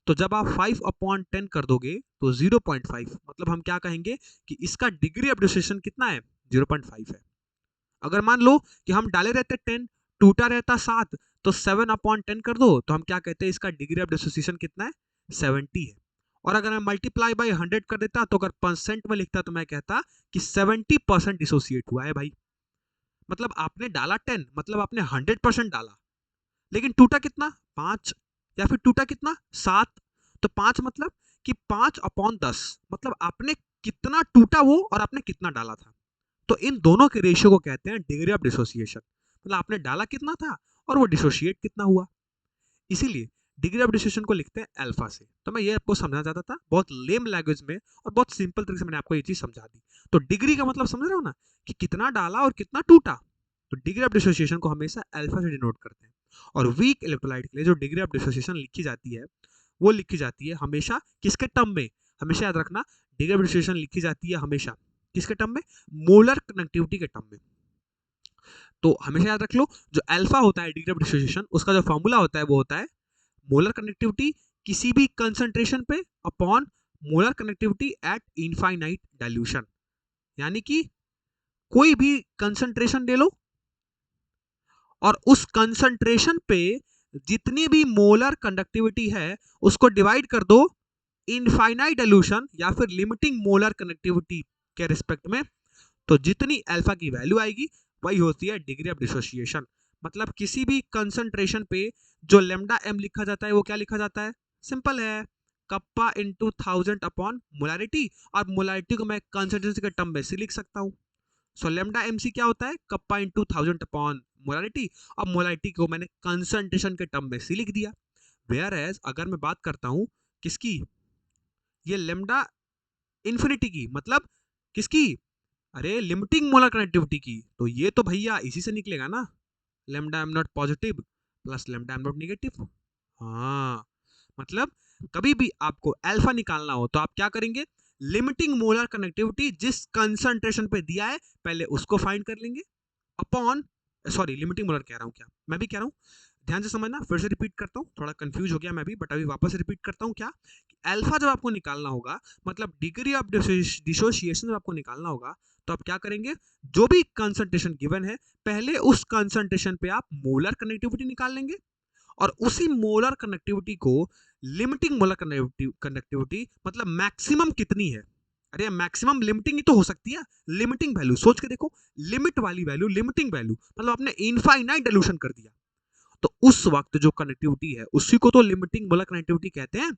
[SPEAKER 1] तो जब आप 5/10 कर दोगे तो 0.5, मतलब हम क्या कहेंगे कि इसका डिग्री ऑफ डिसोसिएशन कितना है? 0.5 है। अगर मान लो कि हम डाले रहते 10, टूटा रहता 7, तो 7/10 कर दो तो हम क्या कहते हैं, इसका डिग्री ऑफ डिसोसिएशन कितना है? 70 है। और अगर मैं मल्टीप्लाई बाय 100 कर देता, तो अगर परसेंट में लिखता तो मैं कहता कि 70% डिसोसिएट हुआ है भाई। मतलब आपने डाला 10, मतलब आपने 100% डाला, लेकिन टूटा कितना? 5। या फिर टूटा कितना? 7। तो 5 मतलब कि 5/10, मतलब आपने कितना टूटा वो और आपने कितना डाला था। तो इन दोनों के रेशियो को कहते हैं डिग्री ऑफ डिसोसिएशन। मतलब आपने डाला कितना था और वो डिसोसिएट कितना हुआ। इसीलिए डिग्री ऑफ डिसोसिएशन को लिखते हैं अल्फा से। तो मैं ये आपको समझाना चाहता था बहुत लेम लैंग्वेज में, और बहुत सिंपल तरीके से मैंने आपको ये चीज समझा दी। तो डिग्री का मतलब समझ रहे हो ना, कि कितना डाला और कितना टूटा। तो डिग्री ऑफ डिसोसिएशन को हमेशा अल्फा से डिनोट करते हैं। और वीक इलेक्ट्रोलाइट के लिए जो डिग्री ऑफ डिसोसिएशन लिखी जाती है, वो लिखी जाती है हमेशा किसके टर्म में? हमेशा याद रखना, डिग्री ऑफ डिसोसिएशन लिखी जाती है हमेशा किसके टर्म में? मोलर कनेक्टिविटी के टर्म में। तो हमेशा याद रख लो, जो अल्फा होता है डिग्री ऑफ डिसोसिएशन, उसका जो फॉर्मूला होता है वो होता है मोलर कनेक्टिविटी किसी भी कंसंट्रेशन पे upon molar connectivity eight infinite dilution. यानी कि कोई भी कंसंट्रेशन ले लो और उस कंसंट्रेशन पे जितनी भी मोलर कंडक्टिविटी है उसको डिवाइड कर दो इनफाइनाइट डाइल्यूशन या फिर लिमिटिंग मोलर कनेक्टिविटी के रिस्पेक्ट में। तो जितनी अल्फा की वैल्यू आएगी वही होती है डिग्री ऑफ डिसोसिएशन। मतलब किसी भी कंसंट्रेशन पे जो लेमडा एम लिखा जाता है वो क्या लिखा जाता है? सिंपल है, कप्पा इंटू 1000 अपॉन मोलारिटी। और मोलारिटी को मैं कंसंट्रेशन के टर्म में से लिख सकता हूँ। सो लेमडा एम सी क्या होता है? Kappa into 1000 upon molarity. अब मोलारिटी को मैंने कंसंट्रेशन के टर्म में से लिख दिया। वेयर एज अगर मैं बात करता हूँ किसकी, ये लेमडा इन्फिनिटी की, मतलब किसकी? अरे लिमिटिंग मोलर कनेक्टिविटी की। तो ये तो भैया इसी से निकलेगा ना, lambda m not positive plus lambda m not negative. हाँ, मतलब कभी भी आपको अल्फा निकालना हो तो आप क्या करेंगे? लिमिटिंग मोलर कनेक्टिविटी जिस कंसंट्रेशन पे दिया है पहले उसको फाइंड कर लेंगे, अपॉन, सॉरी लिमिटिंग मोलर कह रहा हूँ, क्या मैं भी कह रहा हूँ, ध्यान से समझना, फिर से रिपीट करता हूँ, थोड़ा कंफ्यूज हो गया मैं भी, बट अभी वापस रिपीट करता हूँ। क्या अल्फा जब आपको निकालना होगा, मतलब डिग्री ऑफ डिसोसिएशन जब आपको निकालना होगा, तो आप क्या करेंगे, जो भी कंसंट्रेशन गिवन है पहले उस कंसंट्रेशन पे आप मोलर कनेक्टिविटी निकाल लेंगे और उसी मोलर कनेक्टिविटी को लिमिटिंग मोलर कनेक्टिविटी मतलब मैक्सिमम कितनी है, अरे मैक्सिमम लिमिटिंग ही तो हो सकती है, लिमिटिंग वैल्यू सोच के देखो, लिमिट वाली वैल्यू लिमिटिंग वैल्यू मतलब आपने इनफाइनाइट डिल्यूशन कर दिया, तो उस वक्त जो कनेक्टिविटी है उसी को तो लिमिटिंग मोलर कनेक्टिविटी कहते हैं।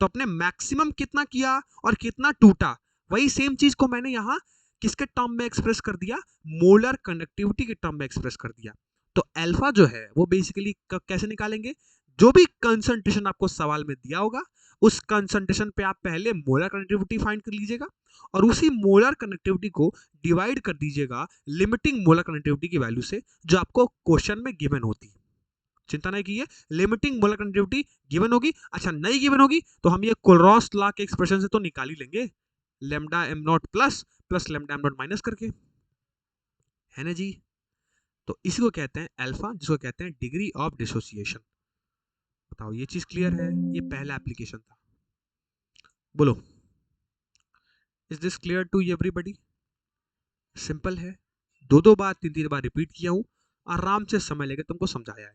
[SPEAKER 1] तो अपने मैक्सिमम कितना किया और कितना टूटा, वही सेम चीज को मैंने यहां किसके टर्म में एक्सप्रेस कर दिया, मोलर कंडक्टिविटी के टर्म में एक्सप्रेस कर दिया। तो अल्फा जो है वो बेसिकली कैसे निकालेंगे, जो भी कंसंट्रेशन आपको सवाल में दिया होगा उस कंसंट्रेशन पे आप पहले मोलर कनेक्टिविटी फाइंड कर लीजिएगा और उसी मोलर कनेक्टिविटी को डिवाइड कर दीजिएगा लिमिटिंग मोलर कनेक्टिविटी की वैल्यू से जो आपको क्वेश्चन में गिवन होती है। चिंता नहीं कीजिए, लिमिटिंग मोलर कंडक्टिविटी गिवन होगी, अच्छा नहीं गिवन होगी तो हम ये कोलरॉस लॉ के एक्सप्रेशन से तो निकाल ही लेंगे, lambda m not plus plus lambda m not minus करके, है ना जी। तो इसी को कहते हैं अल्फा, जिसको कहते हैं डिग्री ऑफ डिसोसिएशन। बताओ ये चीज क्लियर है, ये पहला एप्लीकेशन था, बोलो is this clear to everybody. Simple है, दो दो बार तीन तीन बार रिपीट किया हूं, आराम से समय लेकर तुमको समझाया है।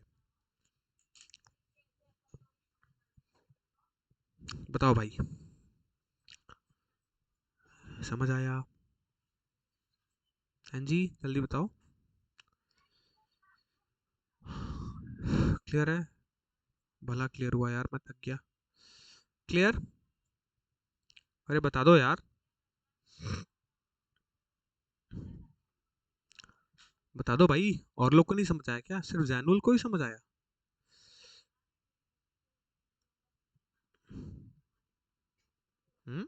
[SPEAKER 1] बताओ भाई समझ आया, हाँ जी जल्दी बताओ, क्लियर है, भला क्लियर हुआ यार, मैं थक गया, क्लियर, अरे बता दो यार, बता दो भाई, और लोग को नहीं समझ आया क्या, सिर्फ जैनुल को ही समझ आया। हम्म,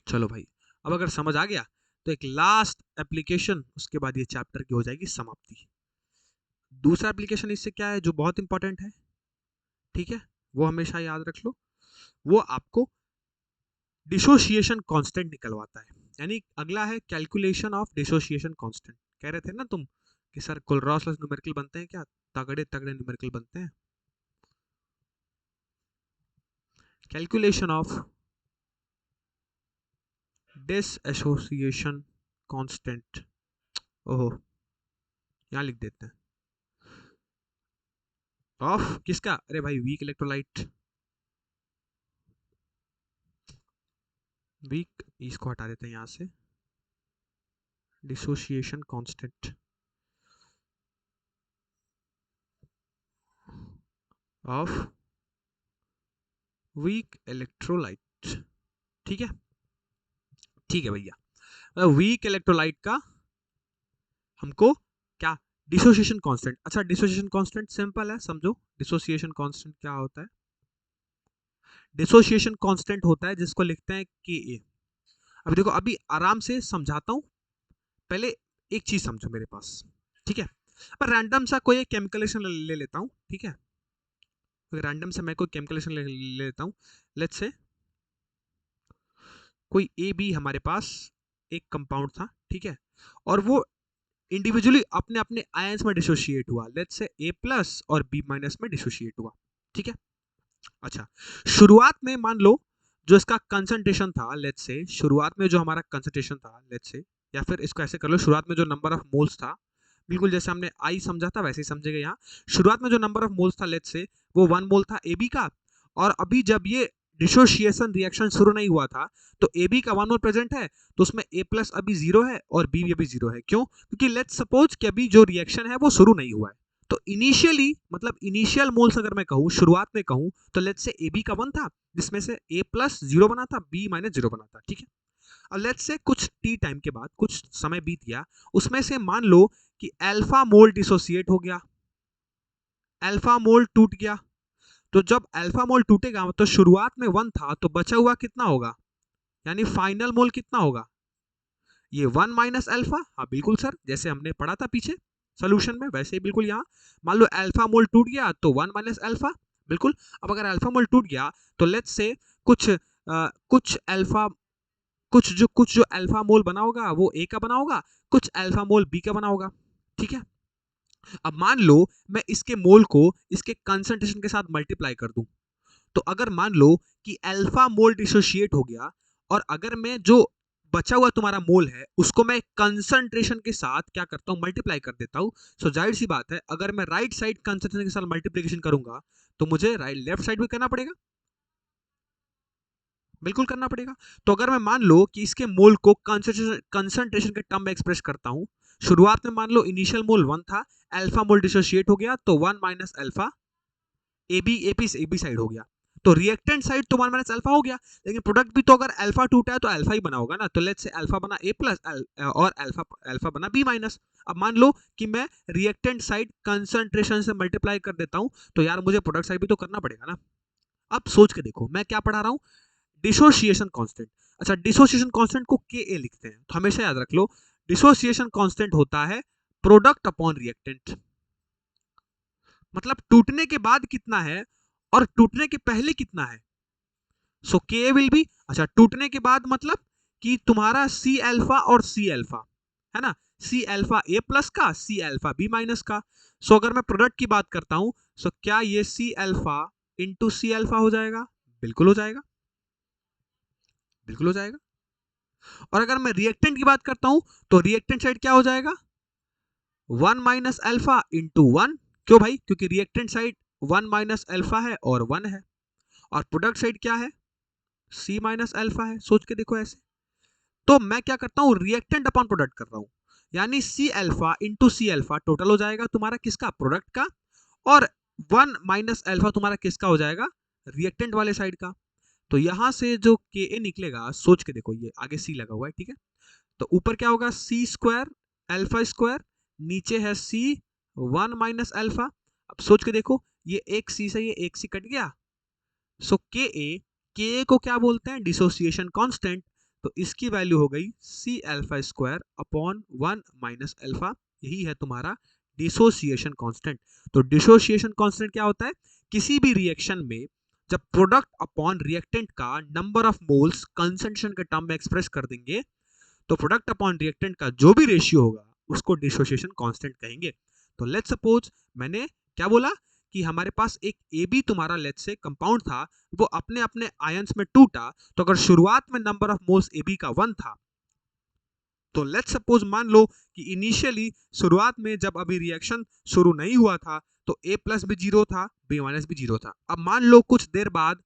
[SPEAKER 1] चलो भाई, अब अगर समझ आ गया तो एक लास्ट एप्लीकेशन, उसके बाद ये चैप्टर की हो जाएगी समाप्ति। दूसरा एप्लीकेशन इससे क्या है जो बहुत इंपॉर्टेंट है, ठीक है, वो हमेशा याद रख लो, वो आपको डिसोसिएशन कांस्टेंट निकलवाता है, यानी अगला है कैलकुलेशन ऑफ डिसोसिएशन कांस्टेंट। कह रहे थे ना तुम कि सर कोलरॉस न्यूमेरिकल बनते हैं क्या, तगड़े तगड़े न्यूमेरिकल बनते हैं। कैलकुलेशन ऑफ डिसोसिएशन कांस्टेंट, ओहो यहाँ लिख देते हैं, ऑफ किसका, अरे भाई वीक इलेक्ट्रोलाइट, वीक इसको हटा देते हैं यहां से, dissociation constant of weak electrolyte, ठीक है, ठीक है भैया, वीक इलेक्ट्रोलाइट का हमको क्या, डिसोसिएशन कांस्टेंट, अच्छा डिसोसिएशन कांस्टेंट सिंपल है समझो, डिसोसिएशन कांस्टेंट क्या होता है, डिसोसिएशन कांस्टेंट होता है जिसको लिखते हैं के ए। अभी देखो अभी आराम से समझाता हूं, पहले एक चीज समझो मेरे पास, ठीक है, पर रैंडम सा कोई केमिकल ले लेता हूं, ठीक है, रैंडम से मैं कोई केमिकल ले लेता हूं, लेट्स से कोई ए बी हमारे पास एक कंपाउंड था, ठीक है, और वो इंडिविजुअली अपने अपने आयंस में डिसोशिएट हुआ, लेट्स से ए प्लस और बी माइनस में डिसोशिएट हुआ, ठीक है। अच्छा शुरुआत में मान लो जो इसका कंसंट्रेशन था, लेट्स से शुरुआत में जो हमारा कंसंट्रेशन था, लेट्स से, या फिर इसको ऐसे कर लो, शुरुआत में जो नंबर ऑफ मोल्स था, बिल्कुल जैसे हमने आई समझा था वैसे ही समझेगा यहाँ, शुरुआत में जो नंबर ऑफ मोल्स था लेट्स से वो 1 मोल था ए बी का, और अभी जब ये डिसोशिएशन रिएक्शन शुरू नहीं हुआ था तो ए बी का 1 मोल प्रेजेंट है, तो उसमें ए प्लस अभी 0 है और बी भी अभी 0 है, क्यों, क्योंकि लेट्स सपोज कि अभी जो रिएक्शन है वो शुरू नहीं हुआ है, तो इनिशियली मतलब इनिशियल मोल्स अगर मैं कहूँ, शुरुआत में कहूँ, तो लेट्स से ए बी का 1 था जिसमें से ए प्लस 0 बना था, बी माइनस 0 बना था, ठीक है। अब लेट्स से कुछ टी टाइम के बाद कुछ समय बीत गया, उसमें से मान लो कि अल्फा मोल डिसोसिएट हो गया, अल्फा मोल टूट गया, तो जब अल्फा मोल टूटेगा तो शुरुआत में 1 था तो बचा हुआ कितना होगा, यानी फाइनल मोल कितना होगा, ये 1 माइनस अल्फा, हाँ बिल्कुल सर जैसे हमने पढ़ा था पीछे सोल्यूशन में वैसे ही बिल्कुल यहाँ, मान लो अल्फा मोल टूट गया तो 1 माइनस अल्फा, बिल्कुल। अब अगर अल्फा मोल टूट गया तो लेट्स से कुछ जो अल्फा मोल बना होगा वो ए का बना होगा, कुछ अल्फा मोल बी का बना होगा, ठीक है। अब मान लो मैं इसके मोल को इसके कंसंट्रेशन के साथ मल्टीप्लाई कर दूं, तो अगर मान लो कि अल्फा मोल डिसोशिएट हो गया, और अगर मैं जो बचा हुआ तुम्हारा मोल है उसको मैं कंसंट्रेशन के साथ क्या करता हूं, मल्टीप्लाई कर देता हूं, सो जाहिर सी बात है अगर मैं राइट साइड कंसंट्रेशन के साथ मल्टीप्लिकेशन करूंगा तो मुझे राइट लेफ्ट साइड भी करना पड़ेगा, बिल्कुल करना पड़ेगा। तो अगर मैं मान लो कि इसके मोल को कंसंट्रेशन के टर्म में एक्सप्रेस करता हूं, शुरुआत में मान लो इनिशियल मोल 1 था, अल्फा मोल डिसोशिएट हो गया तो 1 minus alpha A B side हो गया, तो रिएक्टेंट साइड तो 1 माइनस अल्फा हो गया, लेकिन प्रोडक्ट भी तो अगर अल्फा टूटा है तो अल्फा ही बना होगा ना, तो लेट्स से अल्फा बना ए प्लस और अल्फा अल्फा बना बी माइनस। अब मान लो कि मैं रिएक्टेंट साइड कंसंट्रेशन से मल्टीप्लाई कर देता हूं, तो यार मुझे प्रोडक्ट साइड भी तो करना पड़ेगा ना। अब सोच के देखो मैं क्या पढ़ा रहा हूं, डिसोसिएशन कांस्टेंट। अच्छा, डिसोसिएशन कांस्टेंट को के ए लिखते हैं, तो हमेशा याद रख लो डिसोसिएशन कांस्टेंट होता है प्रोडक्ट अपॉन रिएक्टेंट, मतलब टूटने के बाद कितना है और टूटने के पहले कितना है। सो के विल बी, अच्छा टूटने के बाद मतलब कि तुम्हारा सी अल्फा और सी अल्फा है ना, सी अल्फा ए प्लस का, सी अल्फा बी माइनस का। सो अगर मैं प्रोडक्ट की बात करता हूं, सो क्या ये C alpha into C alpha हो जाएगा, बिल्कुल हो जाएगा, बिल्कुल हो जाएगा। और अगर मैं रिएक्टेंट की बात करता हूं तो रिएक्टेंट साइड क्या हो जाएगा, 1 माइनस अल्फा इंटू 1। क्यों भाई, क्योंकि रिएक्टेंट साइड 1 माइनस अल्फा है और 1 है, और प्रोडक्ट साइड क्या है, सी माइनस अल्फा है। सोच के देखो ऐसे, तो मैं क्या करता हूं, रिएक्टेंट अपॉन प्रोडक्ट कर रहा हूं, यानी C alpha into C alpha total हो जाएगा तुम्हारा किसका, प्रोडक्ट का, और 1 माइनस अल्फा तुम्हारा किसका हो जाएगा, रिएक्टेंट वाले साइड का। तो यहां से जो के ए निकलेगा, सोच के देखो ये आगे सी लगा हुआ है, ठीक है, तो ऊपर क्या होगा, सी स्क्वायर अल्फा स्क्वायर, नीचे है सी 1 माइनस अल्फा। अब सोच के देखो ये एक सी से ये एक सी कट गया, सो के ए को क्या बोलते हैं, डिसोसिएशन कांस्टेंट, तो इसकी वैल्यू हो गई C alpha square upon 1 minus alpha, यही है तुम्हारा डिसोसिएशन कांस्टेंट। तो डिसोसिएशन कांस्टेंट क्या होता है, किसी भी रिएक्शन में जब प्रोडक्ट अपॉन रिएक्टेंट का नंबर ऑफ मोल्स कंसंट्रेशन के टर्म में एक्सप्रेस कर देंगे, तो प्रोडक्ट अपॉन रिएक्टेंट का जो भी रेशियो होगा उसको डिसोसिएशन कांस्टेंट कहेंगे। तो लेट्स सपोज मैंने क्या बोला कि हमारे पास एक ए बी तुम्हारा लेट्स से कंपाउंड था, वो अपने अपने आयंस में टूटा, तो अगर शुरुआत में number of moles A B का 1 था, तो लेट्स सपोज मान लो कि इनिशियली शुरुआत में जब अभी रिएक्शन शुरू नहीं हुआ था तो ए प्लस भी 0 था, बी माइनस भी 0 था। अब मान लो कुछ देर बाद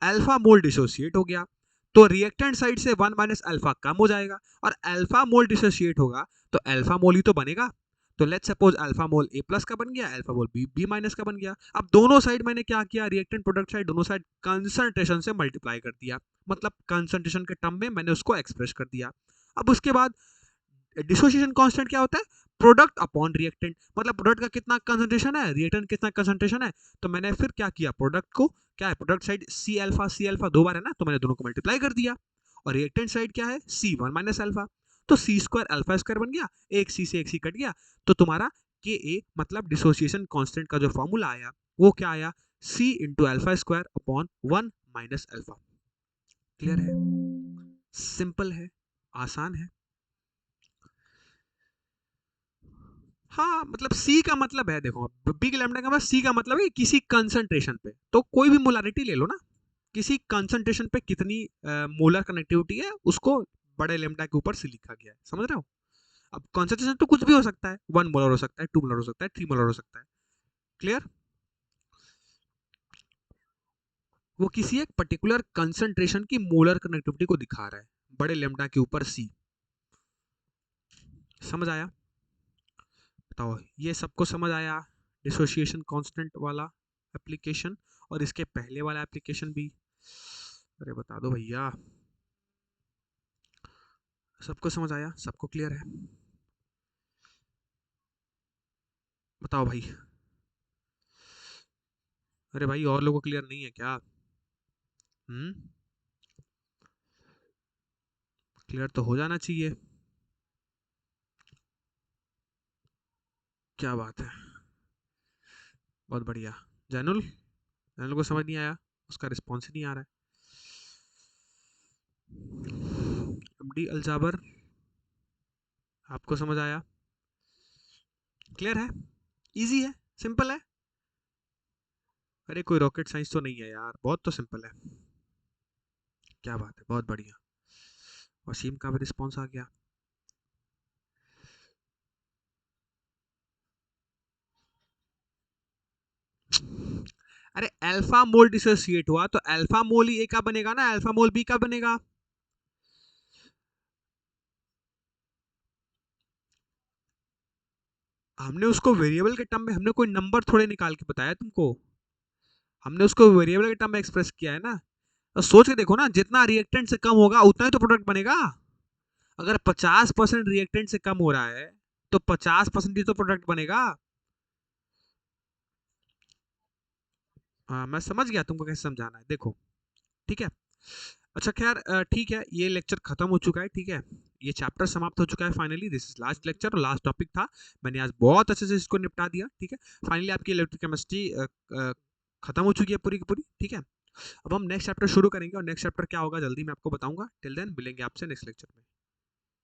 [SPEAKER 1] अल्फा मोल डिसोसिएट हो गया, तो रिएक्टेंट साइड से 1 माइनस अल्फा कम हो जाएगा, और अल्फा मोल डिसोसिएट होगा तो अल्फा मोल ही तो बनेगा। तो let's suppose alpha mole A plus का बन गया, अल्फा मोल बी बी माइनस का बन गया। अब दोनों साइड मैंने क्या किया, रिएक्टेंट प्रोडक्ट साइड दोनों साइड कंसंट्रेशन से मल्टीप्लाई कर दिया, मतलब कंसंट्रेशन के टर्म में मैंने उसको एक्सप्रेस कर दिया। अब उसके बाद डिसोसिएशन कांस्टेंट क्या होता है, प्रोडक्ट अपॉन रिएक्टेंट, मतलब प्रोडक्ट का कितना कंसंट्रेशन है, रिएक्टेंट कितना कंसंट्रेशन है, तो मैंने फिर क्या किया, प्रोडक्ट को क्या है, प्रोडक्ट साइड सी अल्फा दो बार है ना, तो मैंने दोनों को मल्टीप्लाई कर दिया, और रिएक्टेंट साइड क्या है, सी 1 माइनस अल्फा, तो सी स्क्वायर अल्फा स्क्वायर बन गया, एक सी से एक सी कट गया, तो तुम्हारा के ए मतलब डिसोसिएशन कांस्टेंट का जो फॉर्मूला आया वो क्या आया, C into alpha square upon 1 minus alpha. Clear है, सिंपल है, आसान है। हाँ मतलब सी का मतलब है, देखो बिग लैम्डा का मतलब सी का मतलब है किसी कंसंट्रेशन पे, तो कोई भी मोलारिटी ले लो ना, किसी कंसंट्रेशन पे कितनी मोलर कनेक्टिविटी है उसको बड़े लैम्डा के ऊपर से लिखा गया है, समझ रहे हो। अब कंसंट्रेशन तो कुछ भी हो सकता है, 1 मोलर हो सकता है, 2 मोलर हो सकता है, 3 मोलर हो सकता है। क्लियर, वो किसी एक पर्टिकुलर कंसंट्रेशन की मोलर कनेक्टिविटी को दिखा रहा है, बड़े लैम्डा के ऊपर सी। समझ आया, बताओ ये सबको समझ आया, डिसोसिएशन कांस्टेंट वाला एप्लीकेशन और इसके पहले वाला एप्लीकेशन भी, अरे बता दो भैया, सबको समझ आया, सबको क्लियर है, बताओ भाई। अरे भाई और लोगों को क्लियर नहीं है क्या, हम्म, क्लियर तो हो जाना चाहिए, क्या बात है, बहुत बढ़िया। जैनुल, जैनुल को समझ नहीं आया, उसका रिस्पॉन्स ही नहीं आ रहा है। एमडी अलजाबर, आपको समझ आया, क्लियर है। इजी है, सिंपल है। अरे कोई रॉकेट साइंस तो नहीं है यार, बहुत तो सिंपल है। क्या बात है, बहुत बढ़िया। वसीम का भी रिस्पॉन्स आ गया। अरे अल्फा मोल डिसोसिएट हुआ तो अल्फा मोल ही ए का बनेगा ना, अल्फा मोल बी का बनेगा। हमने उसको वेरिएबल के टर्म में, हमने कोई नंबर थोड़े निकाल के बताया तुमको, हमने उसको वेरिएबल के टर्म में एक्सप्रेस किया है ना। तो सोच के देखो ना, जितना रिएक्टेंट से कम होगा उतना ही तो प्रोडक्ट बनेगा। अगर 50% रिएक्टेंट से कम हो रहा है तो 50% ही तो प्रोडक्ट बनेगा। हाँ मैं समझ गया तुमको कैसे समझाना है, देखो। ठीक है। अच्छा खैर ठीक है, ये लेक्चर खत्म हो चुका है, ठीक है। ये चैप्टर समाप्त हो चुका है finally, this is last lecture और लास्ट टॉपिक था। मैंने आज बहुत अच्छे से इसको निपटा दिया, ठीक है। फाइनली आपकी इलेक्ट्रोकेमिस्ट्री खत्म हो चुकी है पूरी की पूरी, ठीक है। अब हम नेक्स्ट चैप्टर शुरू करेंगे और नेक्स्ट चैप्टर क्या होगा जल्दी मैं आपको बताऊंगा। टिल देन मिलेंगे आपसे नेक्स्ट लेक्चर में।